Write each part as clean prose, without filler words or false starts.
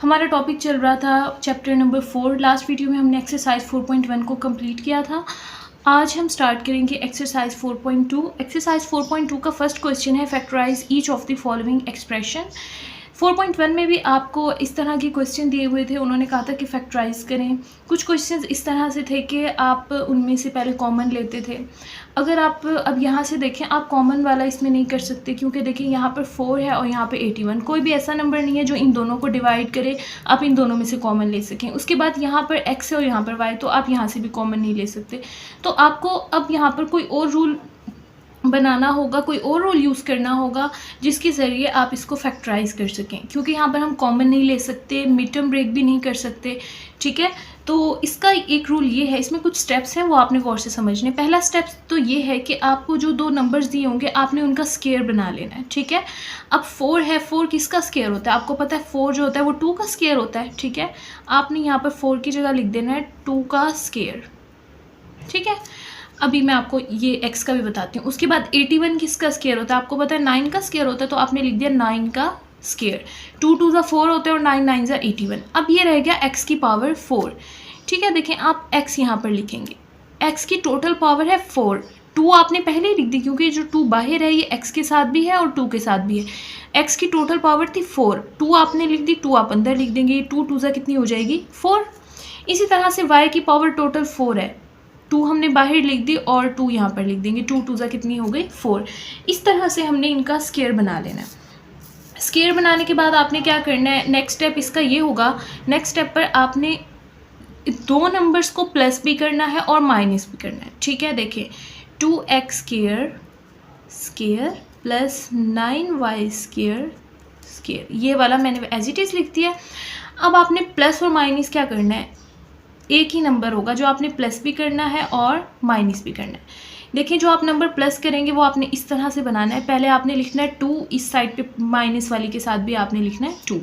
हमारा टॉपिक चल रहा था चैप्टर नंबर 4। लास्ट वीडियो में हमने एक्सरसाइज 4.1 को कंप्लीट किया था। आज हम स्टार्ट करेंगे एक्सरसाइज 4.2। एक्सरसाइज 4.2 का फर्स्ट क्वेश्चन है factorise each of the following expression. 4.1 में भी आपको इस तरह के क्वेश्चन दिए हुए थे, उन्होंने कहा था कि फैक्टराइज करें। कुछ क्वेश्चंस इस तरह से थे कि आप उनमें से पहले कॉमन लेते थे। अगर आप अब यहाँ से देखें, आप कॉमन वाला इसमें नहीं कर सकते क्योंकि देखिए यहाँ पर 4 है और यहाँ पे 81। कोई भी ऐसा नंबर नहीं है जो इन दोनों को डिवाइड करे आप इन दोनों में से कॉमन ले सकें। उसके बाद यहाँ पर x है और यहाँ पर y, तो आप यहाँ से भी कॉमन नहीं ले सकते। तो आपको अब यहाँ पर कोई और रूल बनाना होगा, कोई और रूल यूज़ करना होगा जिसके ज़रिए आप इसको फैक्टराइज कर सकें, क्योंकि यहाँ पर हम कॉमन नहीं ले सकते, मिड टर्म ब्रेक भी नहीं कर सकते। ठीक है, तो इसका एक रूल ये है, इसमें कुछ स्टेप्स हैं वो आपने गौर से समझने। पहला स्टेप तो ये है कि आपको जो दो नंबर्स दिए होंगे आपने उनका स्केयर बना लेना है। ठीक है, अब 4 है, 4 किसका स्केयर होता है? आपको पता है 4 जो होता है वो 2 का स्केयर होता है। ठीक है, आपने यहाँ पर 4 की जगह लिख देना है 2 का स्केयर। ठीक है, अभी मैं आपको ये x का भी बताती हूँ। उसके बाद 81 किसका स्केयर होता है? आपको पता है 9 का स्केयर होता है, तो आपने लिख दिया 9 का स्केयर। 2 2 ज़ा 4 होते हैं और 9 9 ज़ा 81। अब ये रह गया x की पावर 4। ठीक है, देखें आप x यहाँ पर लिखेंगे, x की टोटल पावर है 4। 2 आपने पहले ही लिख दी क्योंकि जो 2 बाहर है ये x के साथ भी है और 2 के साथ भी है। x की टोटल पावर थी 4, 2 आपने लिख दी, 2 आप अंदर लिख देंगे, 2 2 ज़ा कितनी हो जाएगी 4। इसी तरह से y की पावर टोटल 4 है, 2 हमने बाहर लिख दी और 2 यहाँ पर लिख देंगे, 2 2 ज़ा कितनी हो गई 4। इस तरह से हमने इनका स्केयर बना लेना है। स्केयर बनाने के बाद आपने क्या करना है, नेक्स्ट स्टेप इसका ये होगा, नेक्स्ट स्टेप पर आपने दो नंबर्स को प्लस भी करना है और माइनस भी करना है। ठीक है, देखिए 2x square square plus 9y square square, ये वाला मैंने एज इट इज़ लिख दिया। अब आपने प्लस और माइनस क्या करना है, एक ही नंबर होगा जो आपने प्लस भी करना है और माइनस भी करना है। देखिए जो आप नंबर प्लस करेंगे वो आपने इस तरह से बनाना है, पहले आपने लिखना है 2, इस साइड पे माइनस वाली के साथ भी आपने लिखना है 2।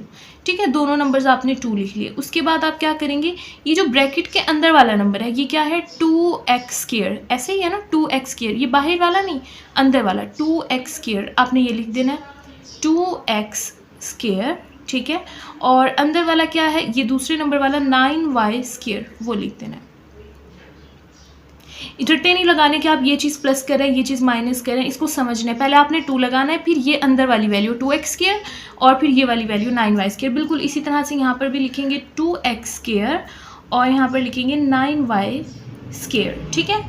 ठीक है, दोनों नंबर्स आपने 2 लिख लिए। उसके बाद आप क्या करेंगे, ये जो ब्रैकेट के अंदर वाला नंबर है ये क्या है 2x स्केयर, ऐसे ही है ना 2x स्केयर, ये बाहर वाला नहीं अंदर वाला 2x स्केयर, आपने ये लिख देना है 2x स्केयर। ठीक है, और अंदर वाला क्या है, ये दूसरे नंबर वाला 9y स्केयर, वो लिख देना है। रट्टे नहीं लगाने कि आप ये चीज़ प्लस करें ये चीज़ माइनस करें, इसको समझना है। पहले आपने 2 लगाना है, फिर ये अंदर वाली वैल्यू 2x स्केयर और फिर ये वाली वैल्यू 9y स्केयर। बिल्कुल इसी तरह से यहाँ पर भी लिखेंगे 2x स्केयर और यहाँ पर लिखेंगे 9y स्केयर। ठीक है,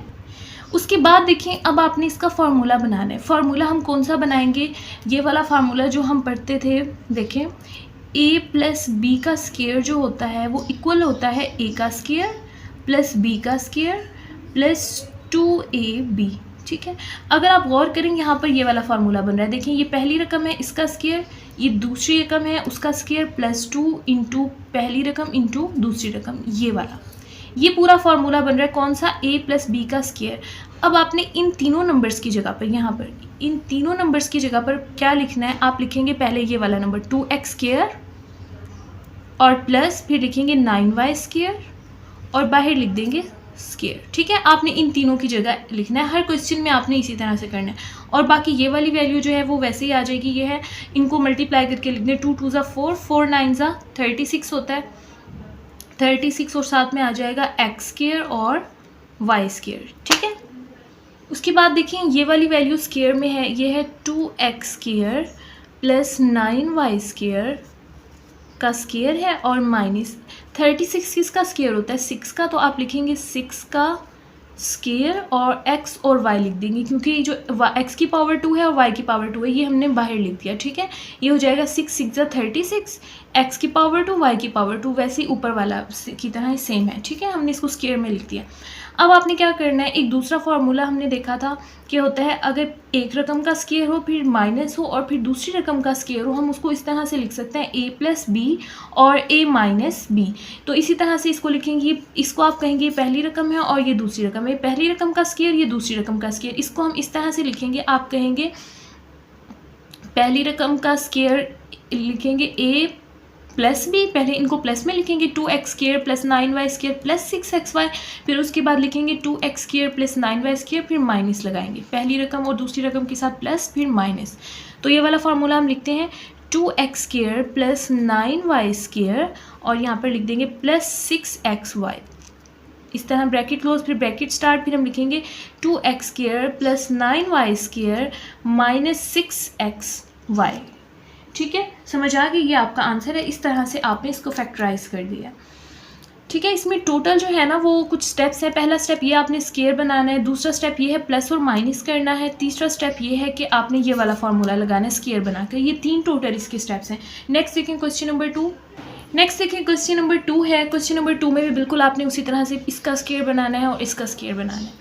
उसके बाद देखिए अब आपने इसका फार्मूला बनाना है। फार्मूला हम कौन सा बनाएंगे, ये वाला फार्मूला जो हम पढ़ते थे, देखें a प्लस बी का स्केयर जो होता है वो इक्वल होता है a का स्केयर प्लस b का स्केयर प्लस 2ab। ठीक है, अगर आप गौर करेंगे यहाँ पर ये वाला फार्मूला बन रहा है, देखिए ये पहली रकम है इसका स्केयर, ये दूसरी रकम है उसका स्केयर प्लस 2 इंटू पहली रकम इंटू दूसरी रकम, ये वाला ये पूरा फार्मूला बन रहा है कौन सा, a प्लस बी का स्केयर। अब आपने इन तीनों नंबर्स की जगह पर, यहाँ पर इन तीनों नंबर्स की जगह पर क्या लिखना है, आप लिखेंगे पहले ये वाला नंबर 2x स्केयर और प्लस फिर लिखेंगे 9y स्केयर और बाहर लिख देंगे स्केयर। ठीक है, आपने इन तीनों की जगह लिखना है, हर क्वेश्चन में आपने इसी तरह से करना है। और बाकी ये वाली वैल्यू जो है वो वैसे ही आ जाएगी, ये है इनको मल्टीप्लाई करके लिखने 2 2 ज़ा 4, 4 9 ज़ा 36 होता है, 36 और साथ में आ जाएगा x स्केयर और y स्केयर। ठीक है, उसके बाद देखिए ये वाली वैल्यू स्केयर में है, ये है 2x square plus 9y square का स्केयर है और माइनस 36 किसका स्केयर होता है 6 का, तो आप लिखेंगे 6 का स्केयर और x और y लिख देंगे क्योंकि जो x की पावर 2 है और y की पावर 2 है ये हमने बाहर लिख दिया। ठीक है, ये हो जाएगा 6 6 ज़ा 36, x की पावर 2 y की पावर 2, वैसे ही ऊपर वाला की तरह सेम है। ठीक है, हमने इसको स्केयर में लिख दिया। अब आपने क्या करना है, एक दूसरा फार्मूला हमने देखा था कि होता है अगर एक रकम का स्केयर हो फिर माइनस हो और फिर दूसरी रकम का स्केयर हो, हम उसको इस तरह से लिख सकते हैं a प्लस बी और a माइनस बी। तो इसी तरह से इसको लिखेंगे, इसको आप कहेंगे ये पहली रकम है और ये दूसरी रकम है, पहली रकम का स्केयर ये दूसरी रकम का स्केयर, इसको हम इस तरह से लिखेंगे, आप कहेंगे पहली रकम का स्केयर लिखेंगे a प्लस बी, पहले इनको प्लस में लिखेंगे 2x square plus 9y square plus 6xy, फिर उसके बाद लिखेंगे 2x square plus 9y square, फिर माइनस लगाएंगे पहली रकम और दूसरी रकम के साथ प्लस फिर माइनस। तो ये वाला फार्मूला हम लिखते हैं 2x² प्लस 9y² और यहाँ पर लिख देंगे प्लस 6xy। इस तरह ब्रैकेट क्लोज, फिर ब्रैकेट स्टार्ट, फिर हम लिखेंगे 2x² plus 9y² minus 6xy। ठीक है, समझ आ गई, ये आपका आंसर है। इस तरह से आपने इसको फैक्टराइज कर दिया। ठीक है, इसमें टोटल जो है ना वो कुछ स्टेप्स हैं। पहला स्टेप ये आपने स्केयर बनाना है, दूसरा स्टेप ये है प्लस और माइनस करना है, तीसरा स्टेप ये है कि आपने ये वाला फार्मूला लगाना है स्केयर बनाकर। ये 3 टोटल इसके स्टेप्स हैं। नेक्स्ट देखें क्वेश्चन नंबर 2। नेक्स्ट देखिए क्वेश्चन नंबर 2 है। क्वेश्चन नंबर 2 में भी बिल्कुल आपने उसी तरह से इसका स्केयर बनाना है और इसका स्केयर बनाना है।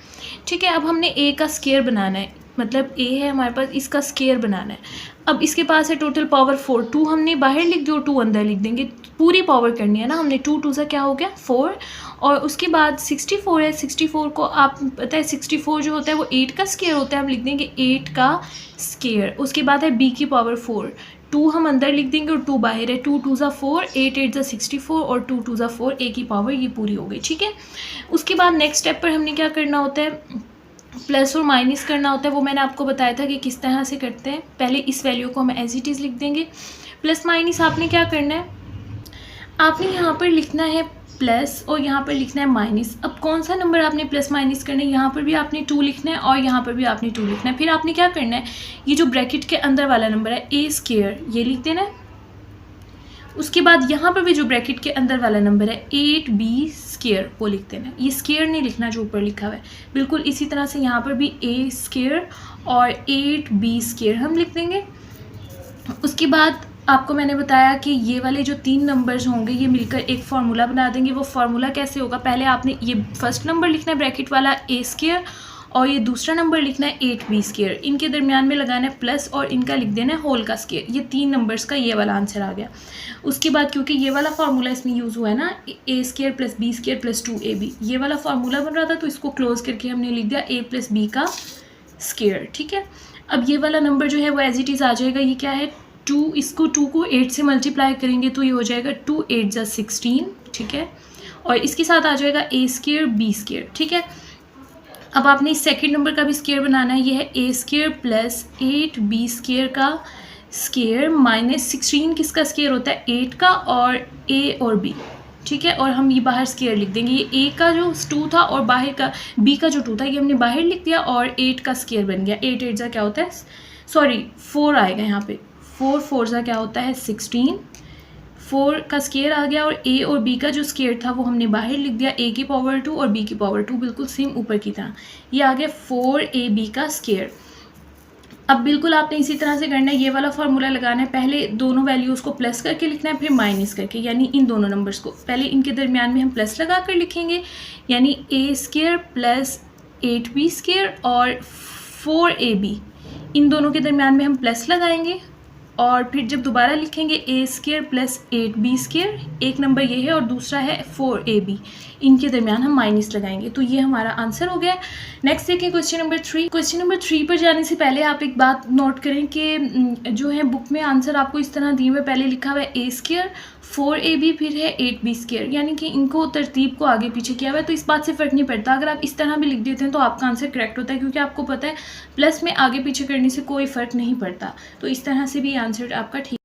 ठीक है, अब हमने ए का स्केयर बनाना है, मतलब ए है हमारे पास, इसका स्केयर बनाना है। अब इसके पास है टोटल पावर 4, 2 हमने बाहर लिख दी और 2 अंदर लिख देंगे, पूरी पावर करनी है ना हमने। 2 2 सा क्या हो गया 4, और उसके बाद 64 है। 64 को आप पता है 64 जो होता है वो 8 का स्केयर होता है, हम लिख देंगे 8 का स्केयर। उसके बाद है बी की पावर 4, 2 हम अंदर लिख देंगे और 2 बाहर है। 2 2 ज़ा 4, 8 8 ज़ा 64 और 2 2 ज़ा 4, ए की पावर ये पूरी हो गई। ठीक है, उसके बाद नेक्स्ट स्टेप पर हमने क्या करना होता है, प्लस और माइनस करना होता है। वो मैंने आपको बताया था कि किस तरह से करते हैं। पहले इस वैल्यू को हम एज इट इज़ लिख देंगे। प्लस माइनस आपने क्या करना है, आपने यहाँ पर लिखना है प्लस और यहाँ पर लिखना है माइनस। अब कौन सा नंबर आपने प्लस माइनस करना है, यहाँ पर भी आपने 2 लिखना है और यहाँ पर भी आपने 2 लिखना है। फिर आपने क्या करना है, ये जो ब्रैकेट के अंदर वाला नंबर है ए स्केयर, ये लिख देना है। उसके बाद यहाँ पर भी जो ब्रैकेट के अंदर वाला नंबर है 8b स्केयर, वो लिख देना है। ये स्केयर नहीं लिखना जो ऊपर लिखा हुआ है। बिल्कुल इसी तरह से यहाँ पर भी a स्केयर और 8b स्केयर हम लिख देंगे। उसके बाद आपको मैंने बताया कि ये वाले जो 3 नंबर्स होंगे ये मिलकर एक फार्मूला बना देंगे। वो फार्मूला कैसे होगा, पहले आपने ये फर्स्ट नंबर लिखना है ब्रैकेट वाला a स्केयर और ये दूसरा नंबर लिखना है 8b स्केयर, इनके दरमियान में लगाना है प्लस और इनका लिख देना है होल का स्केयर। ये 3 नंबर्स का ये वाला आंसर आ गया। उसके बाद क्योंकि ये वाला फार्मूला इसमें यूज़ हुआ है ना, a square plus b square plus 2ab, ये वाला फार्मूला बन रहा था तो इसको क्लोज करके हमने लिख दिया a प्लस b का स्केयर। ठीक है, अब ये वाला नंबर जो है वो एज इट इज़ आ जाएगा। ये क्या है 2, इसको 2 को 8 से मल्टीप्लाई करेंगे तो ये हो जाएगा 2 8 ज़ा 16। ठीक है, और इसके साथ आ जाएगा a स्केयर b स्केयर। ठीक है, अब आपने इस सेकेंड नंबर का भी स्केयर बनाना है। ये है a square plus 8b square का स्केयर माइनस 16 किसका स्केयर होता है 8 का, और a और b। ठीक है, और हम ये बाहर स्केयर लिख देंगे। ये a का जो 2 था और बाहर का b का जो 2 था ये हमने बाहर लिख दिया और 8 का स्केयर बन गया। 8 8 ज़ा क्या होता है, सॉरी 4 आएगा यहाँ पे, 4 4 ज़ा क्या होता है 16, 4 का स्केयर आ गया और a और b का जो स्केयर था वो हमने बाहर लिख दिया। a की पावर 2 और b की पावर 2 बिल्कुल सेम ऊपर की तरह, ये आ गया 4ab का स्केयर। अब बिल्कुल आपने इसी तरह से करना है, ये वाला फार्मूला लगाना है। पहले दोनों वैल्यूज़ को प्लस करके लिखना है, फिर माइनस करके, यानी इन दोनों नंबर्स को पहले इनके दरमियान में हम प्लस लगा कर लिखेंगे, यानी a square plus 8b square और 4ab, इन दोनों के दरमियान में हम प्लस लगाएंगे और फिर जब दोबारा लिखेंगे a square plus 8b square, एक नंबर ये है और दूसरा है 4ab, इनके दरमियान हम माइनस लगाएंगे। तो ये हमारा आंसर हो गया। नेक्स्ट देखें क्वेश्चन नंबर 3। क्वेश्चन नंबर 3 पर जाने से पहले आप एक बात नोट करें कि जो है बुक में आंसर आपको इस तरह दिए हुए, पहले लिखा हुआ है a स्केयर 4ab फिर है 8b स्केयर, यानी कि इनको तरतीब को आगे पीछे किया हुआ है। तो इस बात से फ़र्क नहीं पड़ता, अगर आप इस तरह भी लिख देते हैं तो आपका आंसर करेक्ट होता है, क्योंकि आपको पता है प्लस में आगे पीछे करने से कोई फ़र्क नहीं पड़ता। तो इस तरह से भी आंसर आपका ठीक।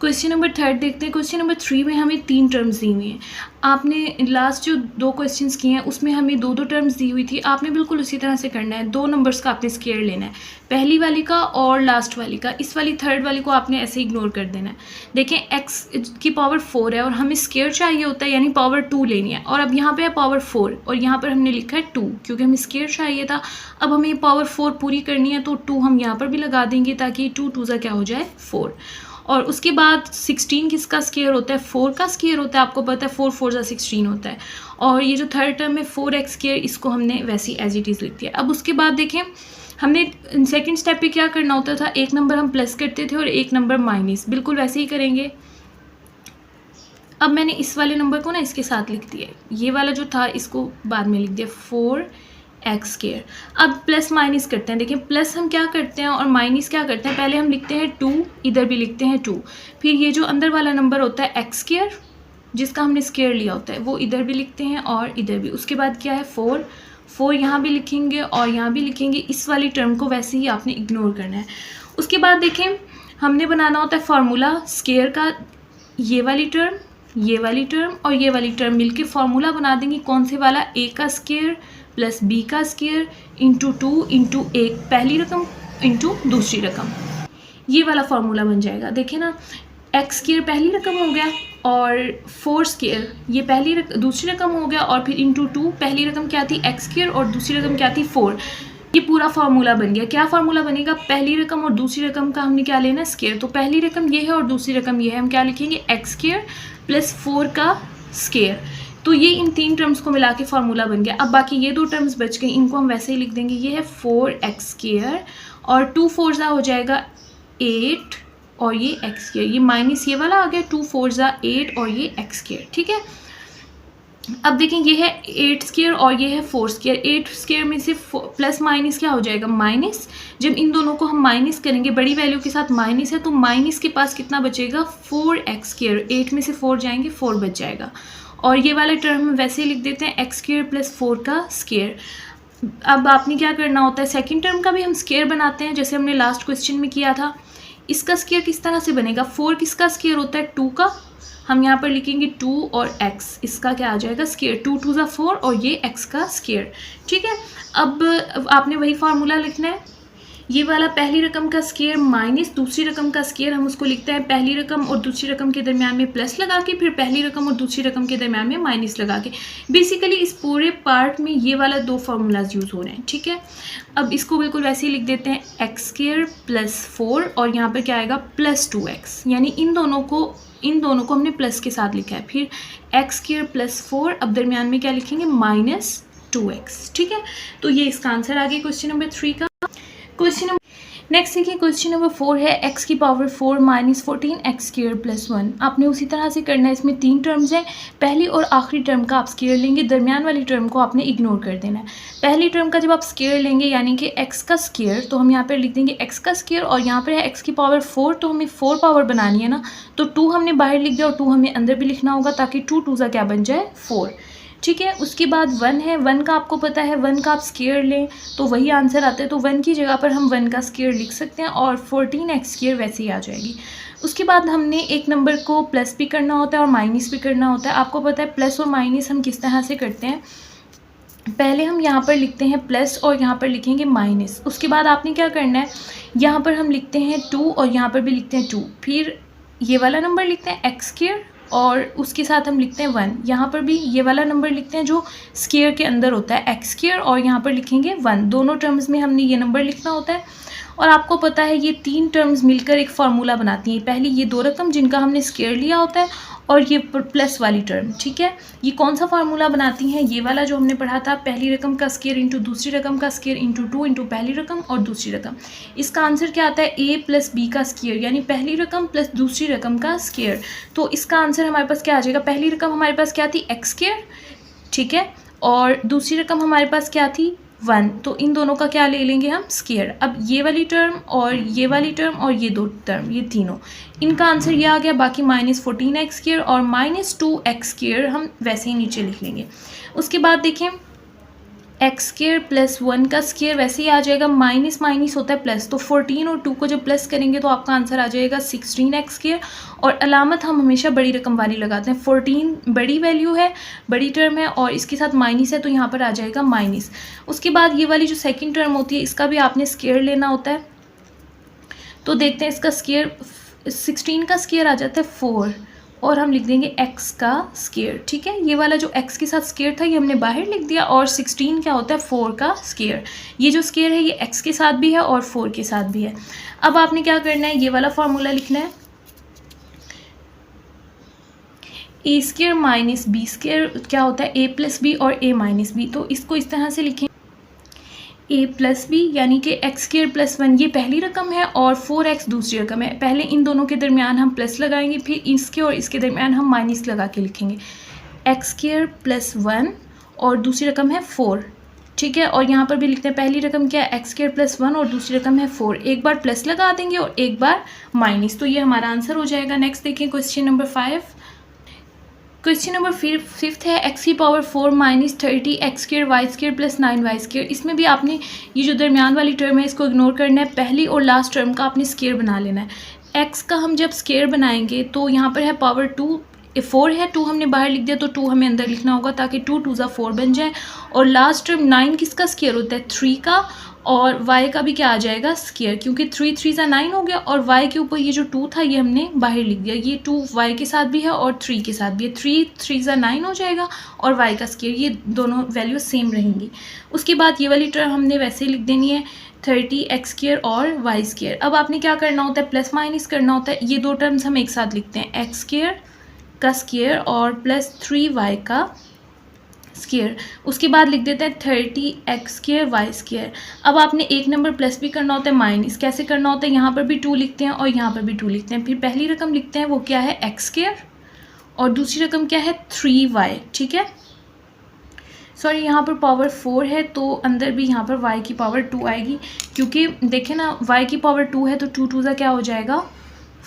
क्वेश्चन नंबर 3 देखते हैं। क्वेश्चन नंबर 3 में हमें 3 टर्म्स दी हुई हैं। आपने लास्ट जो 2 क्वेश्चंस किए हैं उसमें हमें 2 टर्म्स दी हुई थी। आपने बिल्कुल उसी तरह से करना है, 2 नंबर्स का आपने स्केयर लेना है, पहली वाली का और लास्ट वाली का। इस वाली थर्ड वाली को आपने ऐसे इग्नोर कर देना है। देखें x की पावर 4 है और हमें स्केयर चाहिए होता है, यानी पावर 2 लेनी है, और अब यहाँ पे है पावर 4 और यहाँ पर हमने लिखा है 2 क्योंकि हमें स्केयर चाहिए था। अब हमें ये पावर 4 पूरी करनी है तो 2 हम यहाँ पर भी लगा देंगे ताकि 2 2 ज़ा क्या हो जाए 4। और उसके बाद 16 किसका स्केयर होता है 4 का स्केयर होता है, आपको पता है 4 4 ज़ा 16 होता है। और ये जो थर्ड टर्म है 4x स्केयर, इसको हमने वैसे ही एज इट इज़ लिख दिया। अब उसके बाद देखें हमने सेकंड स्टेप पे क्या करना होता था, एक नंबर हम प्लस करते थे और एक नंबर माइनस, बिल्कुल वैसे ही करेंगे। अब मैंने इस वाले नंबर को ना इसके साथ लिख दिया, ये वाला जो था इसको बाद में लिख दिया 4x स्केयर। अब प्लस माइनस करते हैं। देखिए प्लस हम क्या करते हैं और माइनस क्या करते हैं, पहले हम लिखते हैं 2, इधर भी लिखते हैं 2, फिर ये जो अंदर वाला नंबर होता है x स्केयर जिसका हमने स्केयर लिया होता है वो इधर भी लिखते हैं और इधर भी। उसके बाद क्या है 4 4 यहाँ भी लिखेंगे और यहाँ भी लिखेंगे। इस वाली टर्म को वैसे ही आपने इग्नोर करना है। उसके बाद देखें, हमने बनाना होता है फार्मूला स्केयर का। ये वाली टर्म, ये वाली टर्म और ये वाली टर्म मिलके फार्मूला बना देंगे। कौन से वाला? a का स्केयर प्लस b का स्केयर इंटू 2 इंटू एक पहली रकम इंटू दूसरी रकम, ये वाला फार्मूला बन जाएगा। देखें ना, एक्स स्केयर पहली रकम हो गया और 4 स्केयर ये दूसरी रकम हो गया, और फिर इंटू 2 पहली रकम क्या थी? एक्स स्केयर और दूसरी रकम क्या थी? 4। ये पूरा फार्मूला बन गया। क्या फार्मूला बनेगा? पहली रकम और दूसरी रकम का हमने क्या लेना? स्केयर। तो पहली रकम ये है और दूसरी रकम ये है, हम क्या लिखेंगे? एक्स स्केयर प्लस 4 का स्केयर। तो ये इन 3 टर्म्स को मिला के फार्मूला बन गया। अब बाकी ये 2 टर्म्स बच गई, इनको हम वैसे ही लिख देंगे। ये है 4x स्केयर और 2 4 हो जाएगा 8 और ये एक्स स्केयर, ये माइनस ये वाला आ गया 2 4 8 और ये एक्स स्केयर। ठीक है, अब देखें ये है 8 स्केयर और ये है 4 स्केयर। 8 स्केयर में से प्लस माइनस क्या हो जाएगा? माइनस। जब इन दोनों को हम माइनस करेंगे, बड़ी वैल्यू के साथ माइनस है, तो माइनस के पास कितना बचेगा? 4x square. 8 में से 4 जाएंगे, 4 बच जाएगा। और ये वाला टर्म हम वैसे ही लिख देते हैं एक्स स्केयर प्लस 4 का स्केयर। अब आपने क्या करना होता है, सेकंड टर्म का भी हम स्केयर बनाते हैं, जैसे हमने लास्ट क्वेश्चन में किया था। इसका स्केयर किस तरह से बनेगा? 4 किसका स्केयर होता है? 2 का। हम यहाँ पर लिखेंगे 2 और x, इसका क्या आ जाएगा? स्केयर। 2 2 4 और ये x का स्केयर। ठीक है, अब आपने वही फार्मूला लिखना है। ये वाला पहली रकम का स्केयर माइनस दूसरी रकम का स्केयर, हम उसको लिखते हैं पहली रकम और दूसरी रकम के दरमियान में प्लस लगा के, फिर पहली रकम और दूसरी रकम के दरमियान में माइनस लगा के। बेसिकली इस पूरे पार्ट में ये वाला 2 फार्मूलाज यूज़ हो रहे हैं। ठीक है, अब इसको बिल्कुल वैसे ही लिख देते हैं एक्स स्केयर प्लस 4 और यहाँ पर क्या आएगा? प्लस 2x, यानी इन दोनों को हमने प्लस के साथ लिखा है। फिर एक्स स्केयर प्लस 4, अब दरमियान में क्या लिखेंगे? Minus 2x। ठीक है, तो ये इसका आंसर आ गया क्वेश्चन नंबर 3 का। क्वेश्चन नंबर नेक्स्ट देखिए, क्वेश्चन नंबर 4 है x की power 4 minus 14 x square plus 1। आपने उसी तरह से करना है। इसमें 3 टर्म्स हैं, पहली और आखिरी टर्म का आप स्केयर लेंगे, दरमियान वाली टर्म को आपने इग्नोर कर देना है। पहली टर्म का जब आप स्केयर लेंगे यानी कि x का स्केयर, तो हम यहाँ पर लिख देंगे x का स्केयर, और यहाँ पर है x की पावर 4, तो हमें 4 पावर बनानी है ना, तो 2 हमने बाहर लिख दिया और 2 हमें अंदर भी लिखना होगा, ताकि 2 2 क्या बन जाए? 4। ठीक है, उसके बाद 1 है। 1 का आपको पता है, 1 का आप स्केयर लें तो वही आंसर आता है, तो 1 की जगह पर हम 1 का स्केयर लिख सकते हैं और 14x स्केयर वैसे ही आ जाएगी। उसके बाद हमने एक नंबर को प्लस भी करना होता है और माइनस भी करना होता है। आपको पता है प्लस और माइनस हम किस तरह से करते हैं। पहले हम यहाँ पर लिखते हैं प्लस और यहाँ पर लिखेंगे माइनस। उसके बाद आपने क्या करना है, यहाँ पर हम लिखते हैं 2 और यहाँ पर भी लिखते हैं 2। फिर ये वाला नंबर लिखते हैं एक्स स्केयर और उसके साथ हम लिखते हैं 1। यहाँ पर भी ये वाला नंबर लिखते हैं जो स्केयर के अंदर होता है, एक्स स्केयर, और यहाँ पर लिखेंगे 1। दोनों टर्म्स में हमने ये नंबर लिखना होता है। और आपको पता है ये 3 टर्म्स मिलकर एक फार्मूला बनाती हैं। पहली ये 2 रकम जिनका हमने स्केयर लिया होता है और ये प्लस वाली टर्म। ठीक है, ये कौन सा फार्मूला बनाती हैं? ये वाला जो हमने पढ़ा था, पहली रकम का स्केयर इंटू दूसरी रकम का स्केयर इंटू 2 इंटू पहली रकम और दूसरी रकम। इसका आंसर क्या आता है? a प्लस बी का स्केयर, यानी पहली रकम प्लस दूसरी रकम का स्केयर। तो इसका आंसर हमारे पास क्या आ जाएगा? पहली रकम हमारे पास क्या थी? X square. ठीक है, और दूसरी रकम हमारे पास क्या थी? 1। तो इन दोनों का क्या ले लेंगे हम? स्केयर। अब ये वाली टर्म और ये वाली टर्म और ये 2 टर्म, ये तीनों, इनका आंसर ये आ गया। बाकी माइनस 14x स्केयर और माइनस 2x स्केयर हम वैसे ही नीचे लिख लेंगे। उसके बाद देखें, एक्स स्केयर प्लस 1 का स्केयर वैसे ही आ जाएगा, माइनस माइनस होता है प्लस, तो 14 और 2 को जब प्लस करेंगे तो आपका आंसर आ जाएगा 16x स्केयर। और अलामत हम हमेशा बड़ी रकम वाली लगाते हैं। 14 बड़ी वैल्यू है, बड़ी टर्म है, और इसके साथ माइनस है, तो यहाँ पर आ जाएगा माइनस। उसके बाद ये वाली जो सेकेंड टर्म होती है, इसका भी आपने स्केयर लेना होता है। तो देखते हैं, इसका स्केयर 16 का स्केयर आ जाता है 4 और हम लिख देंगे x का स्केयर। ठीक है, ये वाला जो x के साथ स्केयर था ये हमने बाहर लिख दिया, और 16 क्या होता है? 4 का स्केयर। ये जो स्केयर है ये x के साथ भी है और 4 के साथ भी है। अब आपने क्या करना है, ये वाला फार्मूला लिखना है, a square minus B square क्या होता है? a प्लस बी और a माइनस बी। तो इसको इस तरह से लिखें, a प्लस बी यानी कि एक्स स्केयर प्लस 1 ये पहली रकम है और 4x दूसरी रकम है। पहले इन दोनों के दरमियान हम प्लस लगाएंगे, फिर इसके और इसके दरमियान हम माइनस लगा के लिखेंगे। एक्स स्केयर प्लस 1 और दूसरी रकम है 4। ठीक है, और यहाँ पर भी लिखते हैं पहली रकम क्या है? एक्स स्केयर प्लस 1 और दूसरी रकम है 4। एक बार प्लस लगा देंगे और एक बार माइनस, तो ये हमारा आंसर हो जाएगा। नेक्स्ट देखिए क्वेश्चन नंबर 5। क्वेश्चन नंबर 5 है एक्स की power 4 minus 30 x square Y square plus 9 y square. इसमें भी आपने ये जो दरमियान वाली टर्म है इसको इग्नोर करना है, पहली और लास्ट टर्म का आपने स्क्र बना लेना है। एक्स का हम जब स्क्र बनाएंगे तो यहाँ पर है पावर 2 4 है, 2 हमने बाहर लिख दिया तो 2 हमें अंदर लिखना होगा ताकि 2 2 ज़ा 4 बन जाए। और लास्ट टर्म 9 किसका स्क्र होता है 3 का, और y का भी क्या आ जाएगा स्क्र, क्योंकि 3 3 ज़ा 9 हो गया और y के ऊपर ये जो 2 था ये हमने बाहर लिख दिया। ये 2 y के साथ भी है और 3 के साथ भी है, 3 3 ज़ा 9 हो जाएगा और y का स्क्र, ये दोनों वैल्यू सेम रहेंगी। उसके बाद ये वाली टर्म हमने वैसे ही लिख देनी है 30 एक्स स्क्र और वाई स्क्र। अब आपने क्या करना होता है प्लस माइनस करना होता है, ये दो टर्म्स हम एक साथ लिखते हैं, एक्स स्क्र का स्क्र और प्लस 3y का स्क्र। उसके बाद लिख देते हैं 30 एक्स स्क्र वाई स्क्र। अब आपने एक नंबर प्लस भी करना होता है माइनस, कैसे करना होता है, यहाँ पर भी 2 लिखते हैं और यहाँ पर भी 2 लिखते हैं। फिर पहली रकम लिखते हैं वो क्या है एक्स स्क्र और दूसरी रकम क्या है 3y, ठीक है। सॉरी यहाँ पर पावर 4 है तो अंदर भी यहाँ पर y की पावर 2 आएगी, क्योंकि देखें ना y की पावर 2 है तो 2 2 ज़ा क्या हो जाएगा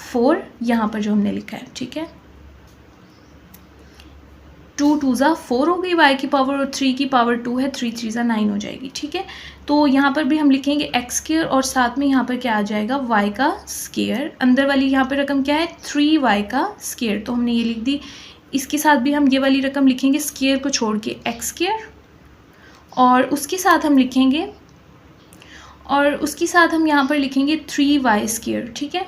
4, यहाँ पर जो हमने लिखा है, ठीक है। 2 2 ज़ा 4 हो गई y की पावर और 3 की पावर 2 है, 3 3 ज़ा 9 हो जाएगी, ठीक है। तो यहाँ पर भी हम लिखेंगे एक्स स्क्र और साथ में यहाँ पर क्या आ जाएगा y का स्क्र। अंदर वाली यहाँ पर रकम क्या है 3y का स्क्र, तो हमने ये लिख दी। इसके साथ भी हम ये वाली रकम लिखेंगे स्क्र को छोड़ के एक्स स्क्र, और उसके साथ हम लिखेंगे यहाँ पर लिखेंगे 3y स्क्र, ठीक है।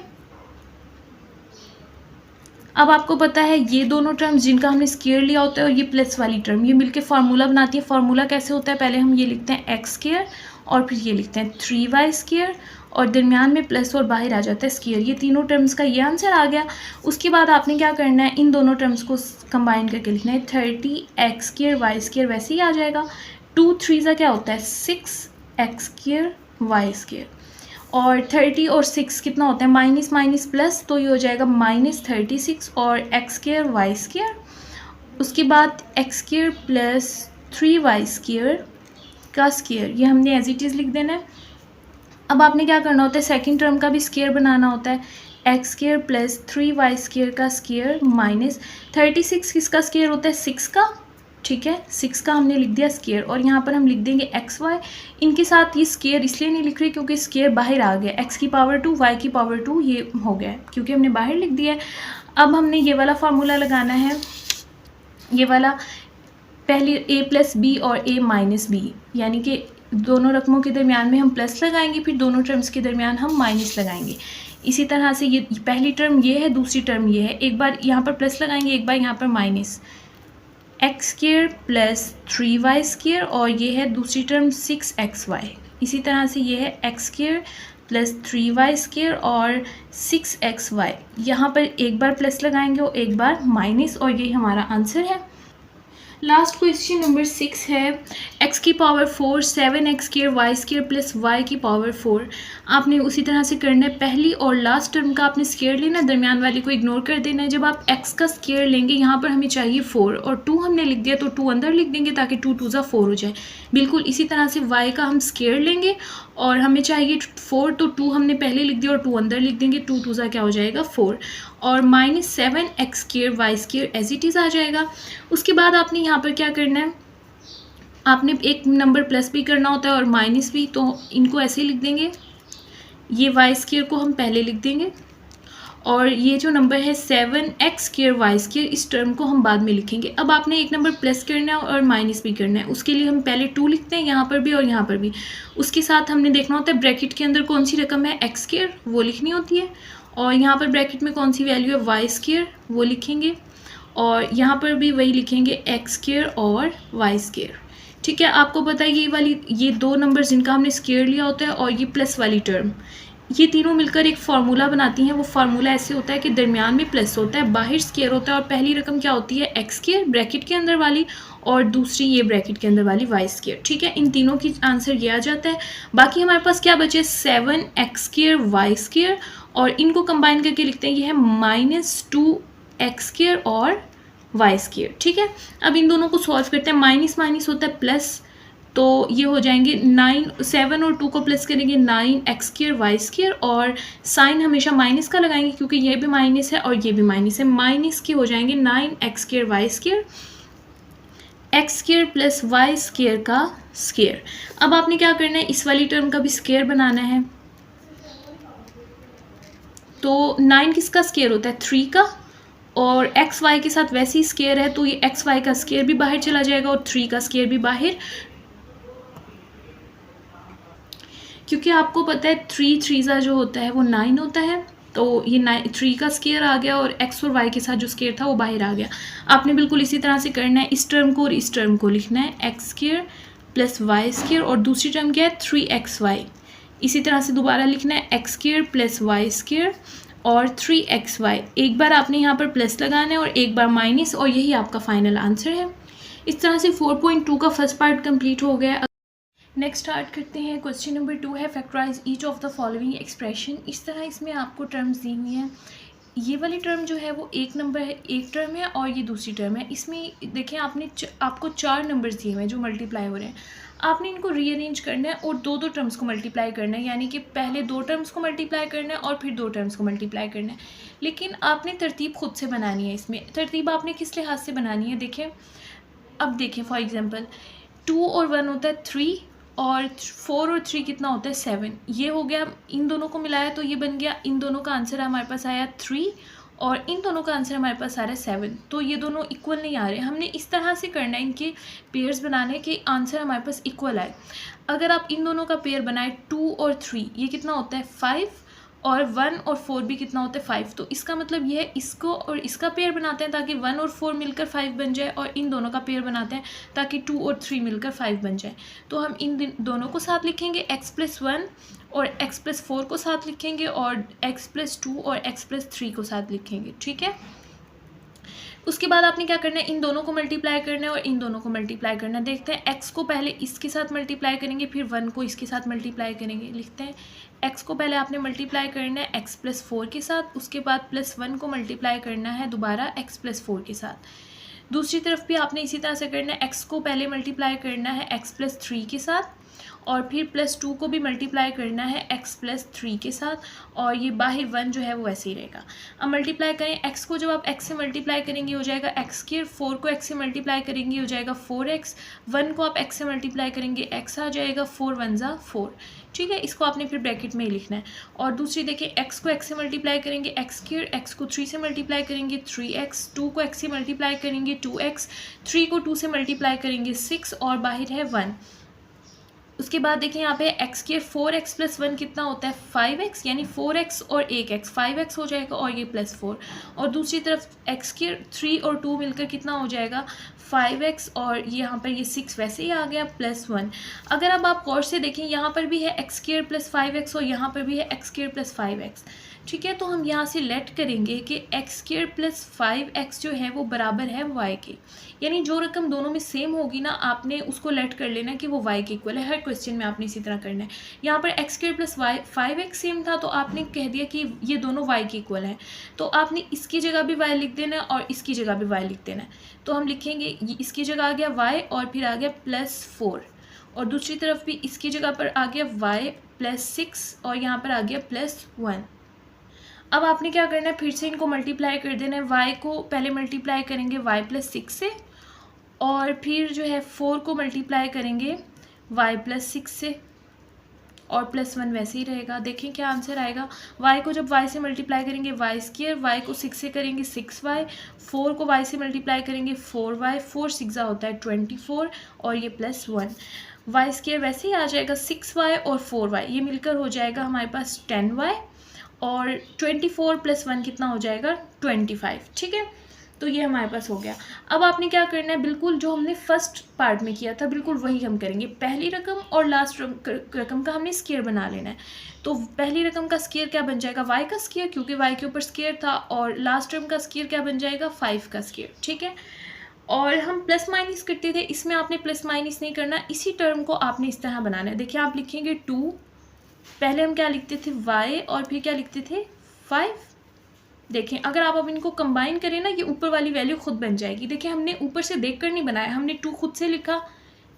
अब आपको पता है ये दोनों टर्म्स जिनका हमने स्क्र लिया होता है और ये प्लस वाली टर्म ये मिलके फार्मूला बनाती है। फार्मूला कैसे होता है, पहले हम ये लिखते हैं एक्स स्क्र और फिर ये लिखते हैं 3y स्क्र और दरमियान में प्लस और बाहर आ जाता है स्क्र। ये तीनों टर्म्स का ये आंसर आ गया। उसके बाद आपने क्या करना है, इन दोनों टर्म्स को कंबाइन करके लिखना है 30 एक्स स्क्र वाई स्क्र, वैसे ही आ जाएगा। 2 3 ज़ा क्या होता है 6 एक्स स्क्र वाई स्क्र, और 30 और 6 कितना होता है माइनस माइनस प्लस, तो ये हो जाएगा -36 और एक्स स्क्र वाई स्क्र। उसके बाद x square plus 3y square का स्क्र, ये हमने एज इट इज़ लिख देना है। अब आपने क्या करना होता है सेकंड टर्म का भी स्क्र बनाना होता है, x square plus 3y square का स्क्र माइनस 36 किसका स्क्र होता है 6 का, ठीक है। 6 का हमने लिख दिया स्क्र और यहाँ पर हम लिख देंगे एक्स वाई। इनके साथ ये स्क्र इसलिए नहीं लिख रही क्योंकि स्क्र बाहर आ गया, एक्स की पावर 2 वाई की पावर 2 ये हो गया है क्योंकि हमने बाहर लिख दिया है। अब हमने ये वाला फार्मूला लगाना है, ये वाला पहली a प्लस बी और a माइनस बी, यानी कि दोनों रकमों के दरमियान में हम प्लस लगाएंगे, फिर दोनों टर्म्स के दरमियान हम माइनस लगाएंगे। इसी तरह से ये पहली टर्म ये है, दूसरी टर्म ये है, एक बार यहाँ पर प्लस लगाएंगे, एक बार यहाँ पर minus. X square plus 3y square और ये है दूसरी टर्म 6xy। इसी तरह से ये है x square plus 3y square और 6xy। यहाँ पर एक बार प्लस लगाएंगे और एक बार माइनस, और ये हमारा आंसर है। लास्ट क्वेश्चन नंबर 6 है एक्स की power 4 7 x square Y square plus y की पावर 4। आपने उसी तरह से करना है, पहली और लास्ट टर्म का आपने स्क्र लेना है, दरमियान वाले को इग्नोर कर देना है। जब आप एक्स का स्क्र लेंगे यहाँ पर हमें चाहिए 4 और 2 हमने लिख दिया तो 2 अंदर लिख देंगे ताकि 2 2 ज़ा 4 हो जाए। बिल्कुल इसी तरह से वाई का हम स्क्र लेंगे और हमें चाहिए 4 तो 2 हमने पहले लिख दिया और 2 अंदर लिख देंगे, 2 2 ज़ा क्या हो जाएगा 4 और -7 x square Y square as it is आ जाएगा। उसके बाद आपने यहाँ पर क्या करना है, आपने एक नंबर प्लस भी करना होता है और माइनस भी, तो इनको ऐसे ही लिख देंगे। ये वाई स्क्र को हम पहले लिख देंगे और ये जो नंबर है 7 एक्स स्क्र वाई स्क्र, इस टर्म को हम बाद में लिखेंगे। अब आपने एक नंबर प्लस करना है और माइनस भी करना है, उसके लिए हम पहले 2 लिखते हैं यहाँ पर भी और यहाँ पर भी। उसके साथ हमने देखना होता है ब्रैकेट के अंदर कौन सी रकम है एक्स स्क्र वो लिखनी होती है, और यहाँ पर ब्रैकेट में कौन सी वैल्यू है वाई स्क्र वो लिखेंगे, और यहाँ पर भी वही लिखेंगे एक्स स्क्र और वाई स्क्र, ठीक है। आपको पता है ये दो नंबर जिनका हमने स्क्र लिया होता है और ये प्लस वाली टर्म, ये तीनों मिलकर एक फार्मूला बनाती हैं। वो फार्मूला ऐसे होता है कि दरमियान में प्लस होता है, बाहर स्क्र होता है, और पहली रकम क्या होती है एक्स स्क्र ब्रैकेट के अंदर वाली और दूसरी ये ब्रैकेट के अंदर वाली वाई स्क्र, ठीक है। इन तीनों की आंसर ये आ जाता है। बाकी हमारे पास क्या बचे 7 एक्स स्क्र वाई स्क्र, और इनको कंबाइन करके लिखते हैं, ये है -2 एक्स स्क्र और वाई स्क्र, ठीक है। अब इन दोनों को सॉल्व करते हैं, माइनस माइनस होता है प्लस, तो ये हो जाएंगे 9, 7 और 2 को प्लस करेंगे 9x² y², और साइन हमेशा माइनस का लगाएंगे क्योंकि ये भी माइनस है और ये भी माइनस है। माइनस के हो जाएंगे 9x² y² x² plus y² का स्क्वायर। अब आपने क्या करना है, इस वाली टर्म का भी स्क्वायर बनाना है। तो 9 किसका स्क्वायर होता है, 3 का, और एक्स वाई के साथ वैसे ही स्क्वायर है तो ये एक्स वाई का स्क्वायर भी बाहर चला जाएगा और 3 का स्क्वायर भी बाहर, क्योंकि आपको पता है 3 3 जो होता है वो 9 होता है। तो ये 3 का स्क्वायर आ गया और एक्स और वाई के साथ जो स्क्वायर था वो बाहर आ गया। आपने बिल्कुल इसी तरह से करना है, इस टर्म को और इस टर्म को लिखना है x² प्लस y² और दूसरी टर्म क्या है 3xy। इसी तरह से दोबारा लिखना है x² प्लस y² और 3xy। एक बार आपने यहाँ पर प्लस लगाना है और एक बार माइनस, और यही आपका फाइनल आंसर है। इस तरह से 4.2 का फर्स्ट पार्ट कंप्लीट हो गया। नेक्स्ट स्टार्ट करते हैं। क्वेश्चन नंबर 2 है factorise each of the following expression. इस तरह इसमें आपको टर्म्स दी हुई हैं। ये वाली टर्म जो है वो एक नंबर है, एक टर्म है, और ये दूसरी टर्म है। इसमें देखें आपको 4 नंबर्स दिए हुए हैं जो मल्टीप्लाई हो रहे हैं। आपने इनको रीअरेंज करना है और दो टर्म्स को मल्टीप्लाई करना है, यानी कि पहले 2 टर्म्स को मल्टीप्लाई करना है और फिर 2 टर्म्स को मल्टीप्लाई करना है। लेकिन आपने तरतीब खुद से बनानी है। इसमें तरतीब आपने किस लिहाज से बनानी है, देखें। अब देखें फॉर एग्जांपल 2 और 1 होता है 3, और 4 और 3 कितना होता है 7। ये हो गया, इन दोनों को मिलाया तो ये बन गया, इन दोनों का आंसर हमारे पास आया 3 और इन दोनों का आंसर हमारे पास आ रहा है 7। तो ये दोनों इक्वल नहीं आ रहे। हमने इस तरह से करना है, इनके पेयर्स बनाने के आंसर हमारे पास इक्वल आए। अगर आप इन दोनों का पेयर बनाए 2 और 3, ये कितना होता है 5, और 1 और 4 भी कितना होता है 5। तो इसका मतलब ये है इसको और इसका पेयर बनाते हैं ताकि 1 और 4 मिलकर 5 बन जाए, और इन दोनों का पेयर बनाते हैं ताकि 2 और 3 मिलकर 5 बन जाए। तो हम इन दोनों को साथ लिखेंगे, x+1 और x+4 को साथ लिखेंगे, और x+2 और x+3 को साथ लिखेंगे, ठीक है। उसके बाद आपने क्या करना है, इन दोनों को मल्टीप्लाई करना है और इन दोनों को मल्टीप्लाई करना है। देखते हैं, x को पहले इसके साथ मल्टीप्लाई करेंगे, फिर 1 को इसके साथ मल्टीप्लाई करेंगे। लिखते हैं, x को पहले आपने मल्टीप्लाई करना है x+4 के साथ, उसके बाद +1 को मल्टीप्लाई करना है दोबारा x+4 के साथ। दूसरी तरफ भी आपने इसी तरह से करना है, x को पहले मल्टीप्लाई करना है x+3 के साथ, और फिर +2 को भी मल्टीप्लाई करना है x+3 के साथ, और ये बाहर 1 जो है वो वैसे ही रहेगा। अब मल्टीप्लाई करें, x को जब आप x से मल्टीप्लाई करेंगे हो जाएगा x², 4 को x से मल्टीप्लाई करेंगे हो जाएगा 4x, 1 को आप x से मल्टीप्लाई करेंगे x आ जाएगा, 4 1 ज़ा 4, ठीक है। इसको आपने फिर ब्रैकेट में ही लिखना है। और दूसरी देखिए, x को x से मल्टीप्लाई करेंगे x², x को 3 से मल्टीप्लाई करेंगे 3x, 2 को x से मल्टीप्लाई करेंगे 2x, 3 को 2 से मल्टीप्लाई करेंगे 6, और बाहर है 1। उसके बाद देखें यहाँ पे x² 4x + 1 कितना होता है 5x, यानी 4x और 1x 5x हो जाएगा, और ये +4। और दूसरी तरफ x² 3 और 2 मिलकर कितना हो जाएगा 5x, और यहाँ पर ये 6 वैसे ही आ गया +1। अगर अब आप गौर से देखें, यहाँ पर भी है x² + 5x और यहाँ पर भी है x² + 5x, ठीक है। तो हम यहाँ से लेट करेंगे कि x² + 5x जो है वो बराबर है y के, यानी जो रकम दोनों में सेम होगी ना, आपने उसको लेट कर लेना कि वो y के इक्वल है। हर क्वेश्चन में आपने इसी तरह करना है। यहाँ पर x² + 5x सेम था तो आपने कह दिया कि ये दोनों y के इक्वल हैं, तो आपने इसकी जगह भी y लिख देना है और इसकी जगह भी y लिख देना है। तो हम लिखेंगे, इसकी जगह आ गया y और फिर आ गया +4, और दूसरी तरफ भी इसकी जगह पर आ गया y +6 और यहाँ पर आ गया +1। अब आपने क्या करना है, फिर से इनको मल्टीप्लाई कर देना है। y को पहले मल्टीप्लाई करेंगे y +6 से, और फिर जो है 4 को मल्टीप्लाई करेंगे y +6 से, और +1 वैसे ही रहेगा। देखें क्या आंसर आएगा। y को जब y से मल्टीप्लाई करेंगे y², y को 6 से करेंगे 6y, 4 को y से मल्टीप्लाई करेंगे 4y, 4 6 होता है 24, और ये +1। y² वैसे ही आ जाएगा 6y और 4y, ये मिलकर हो जाएगा हमारे पास 10y, और 24 + 1 कितना हो जाएगा 25, ठीक है। तो ये हमारे पास हो गया। अब आपने क्या करना है, बिल्कुल जो हमने फर्स्ट पार्ट में किया था बिल्कुल वही हम करेंगे। पहली रकम और लास्ट रकम का हमने स्क्वायर बना लेना है। तो पहली रकम का स्क्वायर क्या बन जाएगा y का स्क्वायर, क्योंकि y के ऊपर स्क्वायर था, और लास्ट टर्म का स्क्वायर क्या बन जाएगा 5 का स्क्वायर, ठीक है। और हम प्लस माइनस करते थे, इसमें आपने प्लस माइनस नहीं करना, इसी टर्म को आपने इस तरह बनाना है। देखिए आप लिखेंगे 2, पहले हम क्या लिखते थे y, और फिर क्या लिखते थे 5। देखें अगर आप अब इनको कंबाइन करें ना, ये ऊपर वाली वैल्यू खुद बन जाएगी। देखिए हमने ऊपर से देखकर नहीं बनाया, हमने 2 खुद से लिखा,